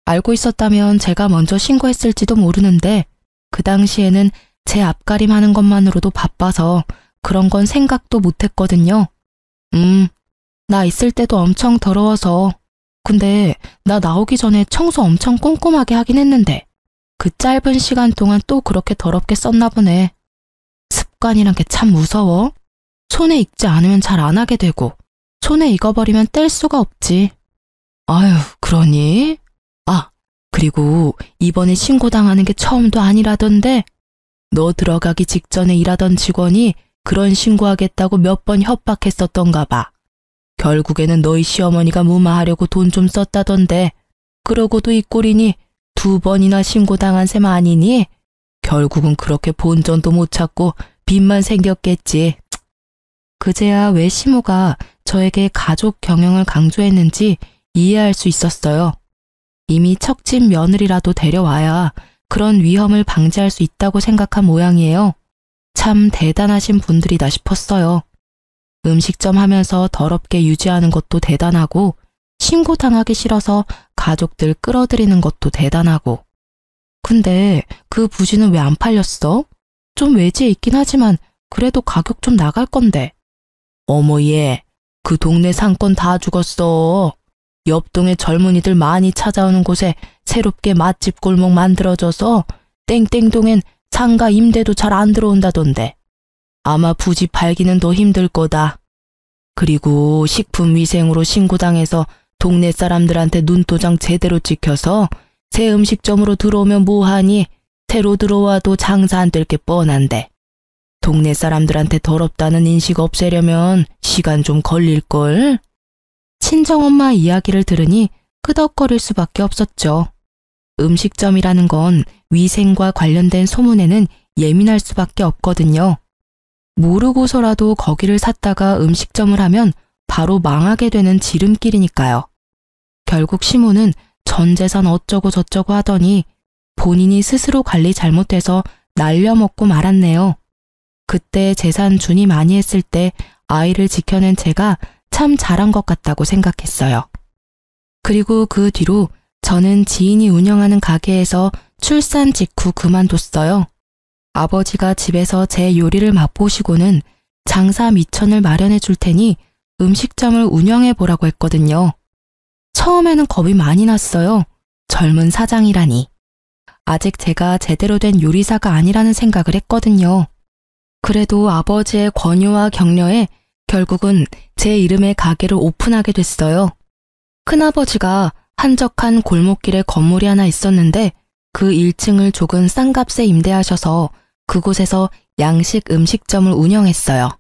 알고 있었다면 제가 먼저 신고했을지도 모르는데 그 당시에는 제 앞가림하는 것만으로도 바빠서 그런 건 생각도 못했거든요. 나 있을 때도 엄청 더러워서. 근데 나 나오기 전에 청소 엄청 꼼꼼하게 하긴 했는데 그 짧은 시간 동안 또 그렇게 더럽게 썼나 보네. 습관이란 게 참 무서워. 손에 익지 않으면 잘 안 하게 되고 손에 익어버리면 뗄 수가 없지. 아유, 그러니? 아, 그리고 이번에 신고당하는 게 처음도 아니라던데 너 들어가기 직전에 일하던 직원이 그런 신고하겠다고 몇 번 협박했었던가 봐. 결국에는 너희 시어머니가 무마하려고 돈 좀 썼다던데 그러고도 이 꼴이니 2번이나 신고당한 셈 아니니? 결국은 그렇게 본전도 못 찾고 빚만 생겼겠지. 그제야 왜 시모가 저에게 가족 경영을 강조했는지 이해할 수 있었어요. 이미 척진 며느리라도 데려와야 그런 위험을 방지할 수 있다고 생각한 모양이에요. 참 대단하신 분들이다 싶었어요. 음식점 하면서 더럽게 유지하는 것도 대단하고 신고당하기 싫어서 가족들 끌어들이는 것도 대단하고. 근데 그 부지는 왜 안 팔렸어? 좀 외지에 있긴 하지만 그래도 가격 좀 나갈 건데. 어머 얘, 그 동네 상권 다 죽었어. 옆동에 젊은이들 많이 찾아오는 곳에 새롭게 맛집 골목 만들어져서 땡땡동엔 상가 임대도 잘 안 들어온다던데. 아마 부지 팔기는 더 힘들 거다. 그리고 식품위생으로 신고당해서 동네 사람들한테 눈도장 제대로 찍혀서 새 음식점으로 들어오면 뭐하니? 새로 들어와도 장사 안 될 게 뻔한데. 동네 사람들한테 더럽다는 인식 없애려면 시간 좀 걸릴걸? 친정엄마 이야기를 들으니 끄덕거릴 수밖에 없었죠. 음식점이라는 건 위생과 관련된 소문에는 예민할 수밖에 없거든요. 모르고서라도 거기를 샀다가 음식점을 하면 바로 망하게 되는 지름길이니까요. 결국 시모는 전 재산 어쩌고 저쩌고 하더니 본인이 스스로 관리 잘못해서 날려먹고 말았네요. 그때 재산 준이 많이 했을 때 아이를 지켜낸 제가 참 잘한 것 같다고 생각했어요. 그리고 그 뒤로 저는 지인이 운영하는 가게에서 출산 직후 그만뒀어요. 아버지가 집에서 제 요리를 맛보시고는 장사 미천을 마련해 줄 테니 음식점을 운영해 보라고 했거든요. 처음에는 겁이 많이 났어요. 젊은 사장이라니. 아직 제가 제대로 된 요리사가 아니라는 생각을 했거든요. 그래도 아버지의 권유와 격려에 결국은 제 이름의 가게를 오픈하게 됐어요. 큰아버지가 한적한 골목길에 건물이 하나 있었는데 그 1층을 조금 싼 값에 임대하셔서 그곳에서 양식 음식점을 운영했어요.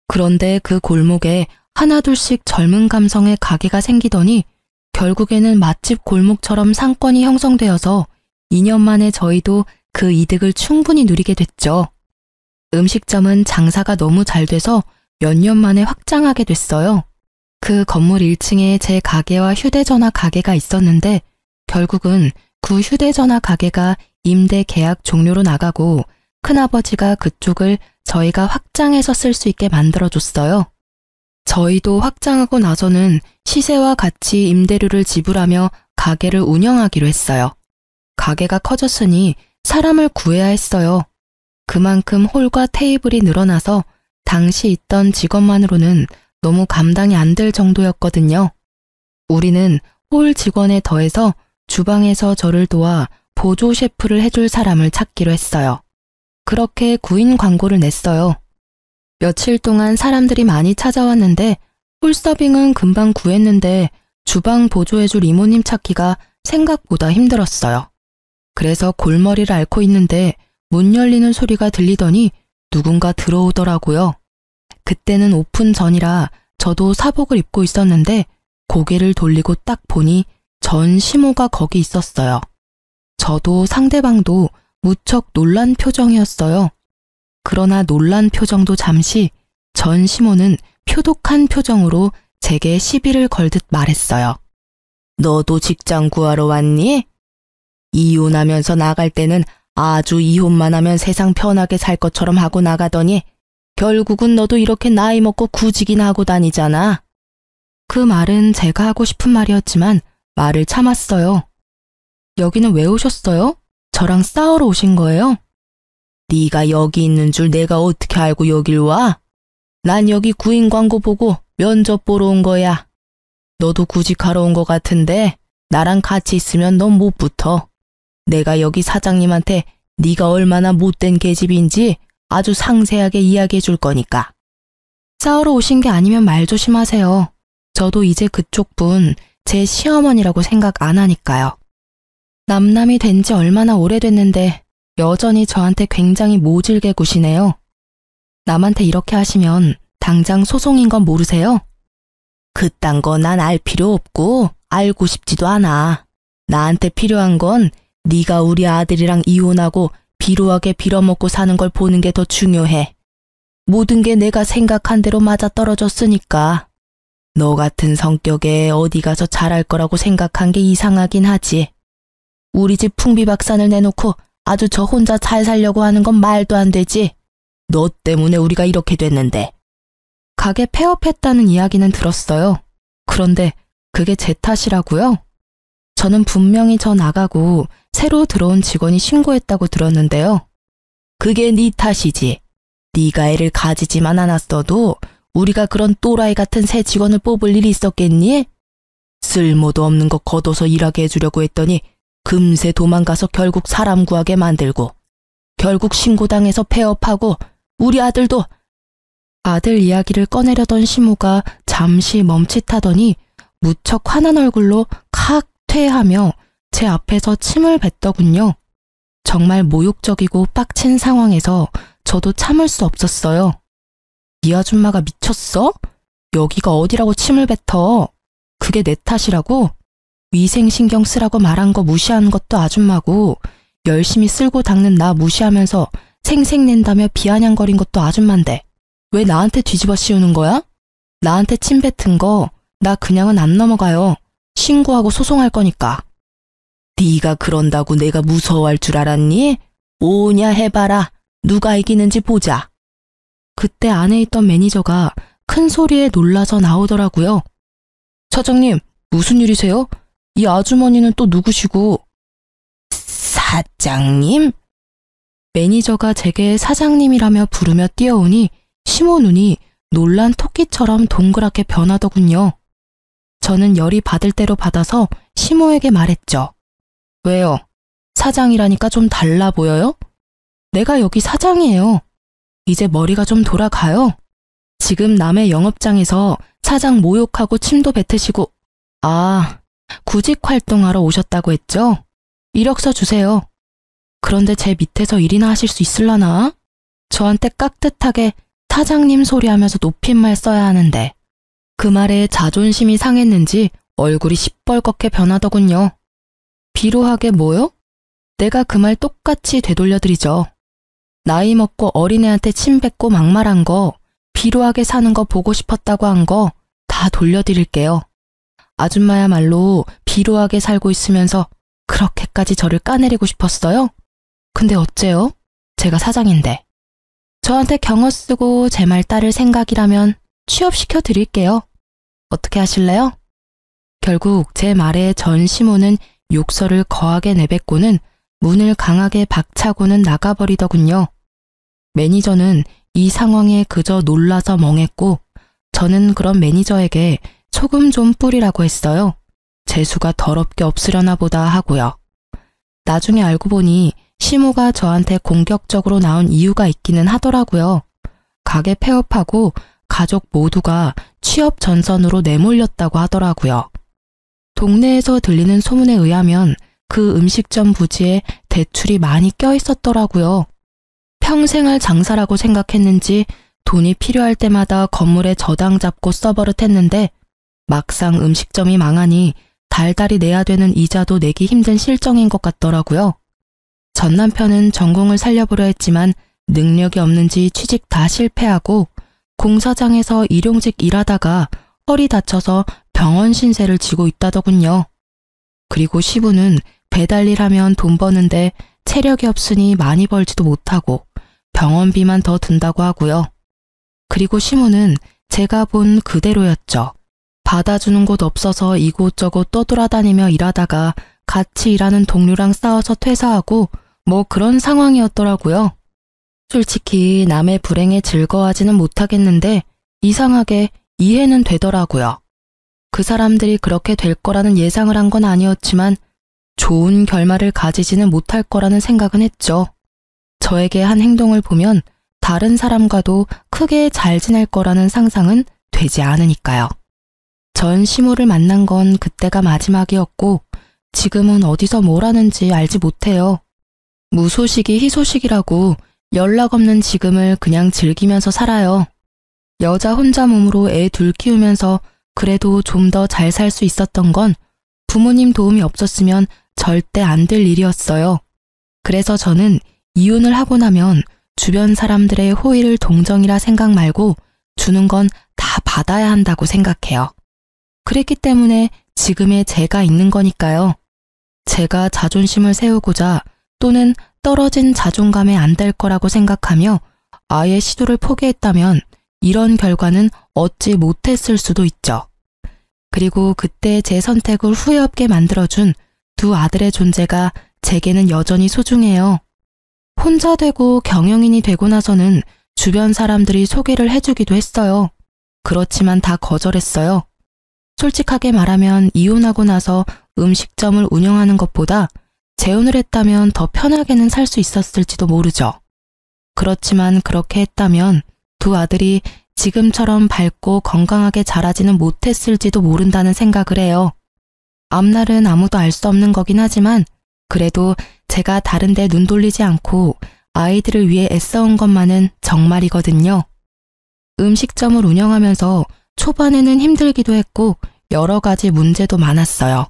그런데 그 골목에 하나둘씩 젊은 감성의 가게가 생기더니 결국에는 맛집 골목처럼 상권이 형성되어서 2년 만에 저희도 그 이득을 충분히 누리게 됐죠. 음식점은 장사가 너무 잘 돼서 몇 년 만에 확장하게 됐어요. 그 건물 1층에 제 가게와 휴대전화 가게가 있었는데 결국은 그 휴대전화 가게가 임대 계약 종료로 나가고 큰아버지가 그쪽을 저희가 확장해서 쓸 수 있게 만들어줬어요. 저희도 확장하고 나서는 시세와 같이 임대료를 지불하며 가게를 운영하기로 했어요. 가게가 커졌으니 사람을 구해야 했어요. 그만큼 홀과 테이블이 늘어나서 당시 있던 직원만으로는 너무 감당이 안 될 정도였거든요. 우리는 홀 직원에 더해서 주방에서 저를 도와 보조 셰프를 해줄 사람을 찾기로 했어요. 그렇게 구인 광고를 냈어요. 며칠 동안 사람들이 많이 찾아왔는데 홀서빙은 금방 구했는데 주방 보조해줄 이모님 찾기가 생각보다 힘들었어요. 그래서 골머리를 앓고 있는데 문 열리는 소리가 들리더니 누군가 들어오더라고요. 그때는 오픈 전이라 저도 사복을 입고 있었는데 고개를 돌리고 딱 보니 전 시모가 거기 있었어요. 저도 상대방도 무척 놀란 표정이었어요. 그러나 놀란 표정도 잠시 전 시모는 표독한 표정으로 제게 시비를 걸듯 말했어요. 너도 직장 구하러 왔니? 이혼하면서 나갈 때는 아주 이혼만 하면 세상 편하게 살 것처럼 하고 나가더니 결국은 너도 이렇게 나이 먹고 구직이나 하고 다니잖아. 그 말은 제가 하고 싶은 말이었지만 말을 참았어요. 여기는 왜 오셨어요? 저랑 싸우러 오신 거예요? 네가 여기 있는 줄 내가 어떻게 알고 여길 와? 난 여기 구인 광고 보고 면접 보러 온 거야. 너도 구직하러 온 거 같은데 나랑 같이 있으면 넌 못 붙어. 내가 여기 사장님한테 네가 얼마나 못된 계집인지 아주 상세하게 이야기해 줄 거니까. 싸우러 오신 게 아니면 말 조심하세요. 저도 이제 그쪽 분 제 시어머니라고 생각 안 하니까요. 남남이 된 지 얼마나 오래됐는데 여전히 저한테 굉장히 모질게 구시네요. 남한테 이렇게 하시면 당장 소송인 건 모르세요? 그딴 거 난 알 필요 없고 알고 싶지도 않아. 나한테 필요한 건 네가 우리 아들이랑 이혼하고 비루하게 빌어먹고 사는 걸 보는 게 더 중요해. 모든 게 내가 생각한 대로 맞아떨어졌으니까. 너 같은 성격에 어디 가서 잘할 거라고 생각한 게 이상하긴 하지. 우리 집 풍비박산을 내놓고 아주 저 혼자 잘 살려고 하는 건 말도 안 되지. 너 때문에 우리가 이렇게 됐는데. 가게 폐업했다는 이야기는 들었어요. 그런데 그게 제 탓이라고요? 저는 분명히 저 나가고 새로 들어온 직원이 신고했다고 들었는데요. 그게 네 탓이지. 네가 애를 가지지만 않았어도 우리가 그런 또라이 같은 새 직원을 뽑을 일이 있었겠니? 쓸모도 없는 거 걷어서 일하게 해주려고 했더니 금세 도망가서 결국 사람 구하게 만들고 결국 신고당해서 폐업하고 우리 아들도. 아들 이야기를 꺼내려던 시모가 잠시 멈칫하더니 무척 화난 얼굴로 칵 퇴하며 제 앞에서 침을 뱉더군요. 정말 모욕적이고 빡친 상황에서 저도 참을 수 없었어요. 이 아줌마가 미쳤어? 여기가 어디라고 침을 뱉어? 그게 내 탓이라고? 위생 신경 쓰라고 말한 거 무시한 것도 아줌마고 열심히 쓸고 닦는 나 무시하면서 생색낸다며 비아냥거린 것도 아줌만데 왜 나한테 뒤집어 씌우는 거야? 나한테 침 뱉은 거 나 그냥은 안 넘어가요. 신고하고 소송할 거니까. 네가 그런다고 내가 무서워할 줄 알았니? 오냐 해봐라. 누가 이기는지 보자. 그때 안에 있던 매니저가 큰 소리에 놀라서 나오더라고요. 사장님, 무슨 일이세요? 이 아주머니는 또 누구시고? 사장님? 매니저가 제게 사장님이라며 부르며 뛰어오니 시모 눈이 놀란 토끼처럼 동그랗게 변하더군요. 저는 열이 받을 대로 받아서 시모에게 말했죠. 왜요? 사장이라니까 좀 달라 보여요? 내가 여기 사장이에요. 이제 머리가 좀 돌아가요. 지금 남의 영업장에서 사장 모욕하고 침도 뱉으시고. 아, 구직 활동하러 오셨다고 했죠? 이력서 주세요. 그런데 제 밑에서 일이나 하실 수 있을라나? 저한테 깍듯하게 사장님 소리하면서 높임말 써야 하는데 그 말에 자존심이 상했는지 얼굴이 시뻘겋게 변하더군요. 비루하게 뭐요? 내가 그 말 똑같이 되돌려드리죠. 나이 먹고 어린애한테 침 뱉고 막말한 거, 비루하게 사는 거 보고 싶었다고 한 거 다 돌려드릴게요. 아줌마야말로 비루하게 살고 있으면서 그렇게까지 저를 까내리고 싶었어요? 근데 어째요? 제가 사장인데. 저한테 경어 쓰고 제 말 따를 생각이라면 취업시켜 드릴게요. 어떻게 하실래요? 결국 제 말에 전 시모는 욕설을 거하게 내뱉고는 문을 강하게 박차고는 나가버리더군요. 매니저는 이 상황에 그저 놀라서 멍했고 저는 그런 매니저에게 소금 좀 뿌리라고 했어요. 재수가 더럽게 없으려나 보다 하고요. 나중에 알고 보니 시모가 저한테 공격적으로 나온 이유가 있기는 하더라고요. 가게 폐업하고 가족 모두가 취업 전선으로 내몰렸다고 하더라고요. 동네에서 들리는 소문에 의하면 그 음식점 부지에 대출이 많이 껴있었더라고요. 평생 할 장사라고 생각했는지 돈이 필요할 때마다 건물에 저당 잡고 써버릇했는데 막상 음식점이 망하니 달달이 내야 되는 이자도 내기 힘든 실정인 것 같더라고요. 전 남편은 전공을 살려보려 했지만 능력이 없는지 취직 다 실패하고 공사장에서 일용직 일하다가 허리 다쳐서 병원 신세를 지고 있다더군요. 그리고 시부는 배달일 하면 돈 버는데 체력이 없으니 많이 벌지도 못하고 병원비만 더 든다고 하고요. 그리고 시모는 제가 본 그대로였죠. 받아주는 곳 없어서 이곳저곳 떠돌아다니며 일하다가 같이 일하는 동료랑 싸워서 퇴사하고 뭐 그런 상황이었더라고요. 솔직히 남의 불행에 즐거워하지는 못하겠는데 이상하게 이해는 되더라고요. 그 사람들이 그렇게 될 거라는 예상을 한 건 아니었지만 좋은 결말을 가지지는 못할 거라는 생각은 했죠. 저에게 한 행동을 보면 다른 사람과도 크게 잘 지낼 거라는 상상은 되지 않으니까요. 전 시모를 만난 건 그때가 마지막이었고 지금은 어디서 뭘 하는지 알지 못해요. 무소식이 희소식이라고 연락 없는 지금을 그냥 즐기면서 살아요. 여자 혼자 몸으로 애 둘 키우면서 그래도 좀 더 잘 살 수 있었던 건 부모님 도움이 없었으면 절대 안 될 일이었어요. 그래서 저는 이혼을 하고 나면 주변 사람들의 호의를 동정이라 생각 말고 주는 건 다 받아야 한다고 생각해요. 그랬기 때문에 지금의 제가 있는 거니까요. 제가 자존심을 세우고자 또는 떨어진 자존감에 안 될 거라고 생각하며 아예 시도를 포기했다면 이런 결과는 얻지 못했을 수도 있죠. 그리고 그때 제 선택을 후회 없게 만들어준 두 아들의 존재가 제게는 여전히 소중해요. 혼자 되고 경영인이 되고 나서는 주변 사람들이 소개를 해주기도 했어요. 그렇지만 다 거절했어요. 솔직하게 말하면 이혼하고 나서 음식점을 운영하는 것보다 재혼을 했다면 더 편하게는 살 수 있었을지도 모르죠. 그렇지만 그렇게 했다면 두 아들이 지금처럼 밝고 건강하게 자라지는 못했을지도 모른다는 생각을 해요. 앞날은 아무도 알 수 없는 거긴 하지만 그래도 제가 다른 데 눈 돌리지 않고 아이들을 위해 애써온 것만은 정말이거든요. 음식점을 운영하면서 초반에는 힘들기도 했고 여러 가지 문제도 많았어요.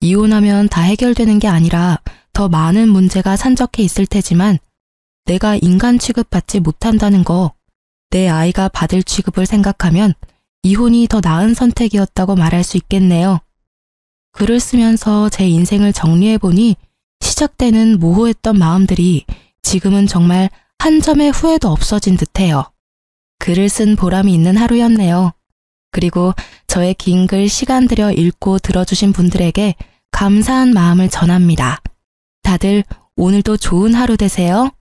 이혼하면 다 해결되는 게 아니라 더 많은 문제가 산적해 있을 테지만 내가 인간 취급받지 못한다는 거, 내 아이가 받을 취급을 생각하면 이혼이 더 나은 선택이었다고 말할 수 있겠네요. 글을 쓰면서 제 인생을 정리해보니 시작되는 모호했던 마음들이 지금은 정말 한 점의 후회도 없어진 듯해요. 글을 쓴 보람이 있는 하루였네요. 그리고 저의 긴 글 시간 들여 읽고 들어주신 분들에게 감사한 마음을 전합니다. 다들 오늘도 좋은 하루 되세요.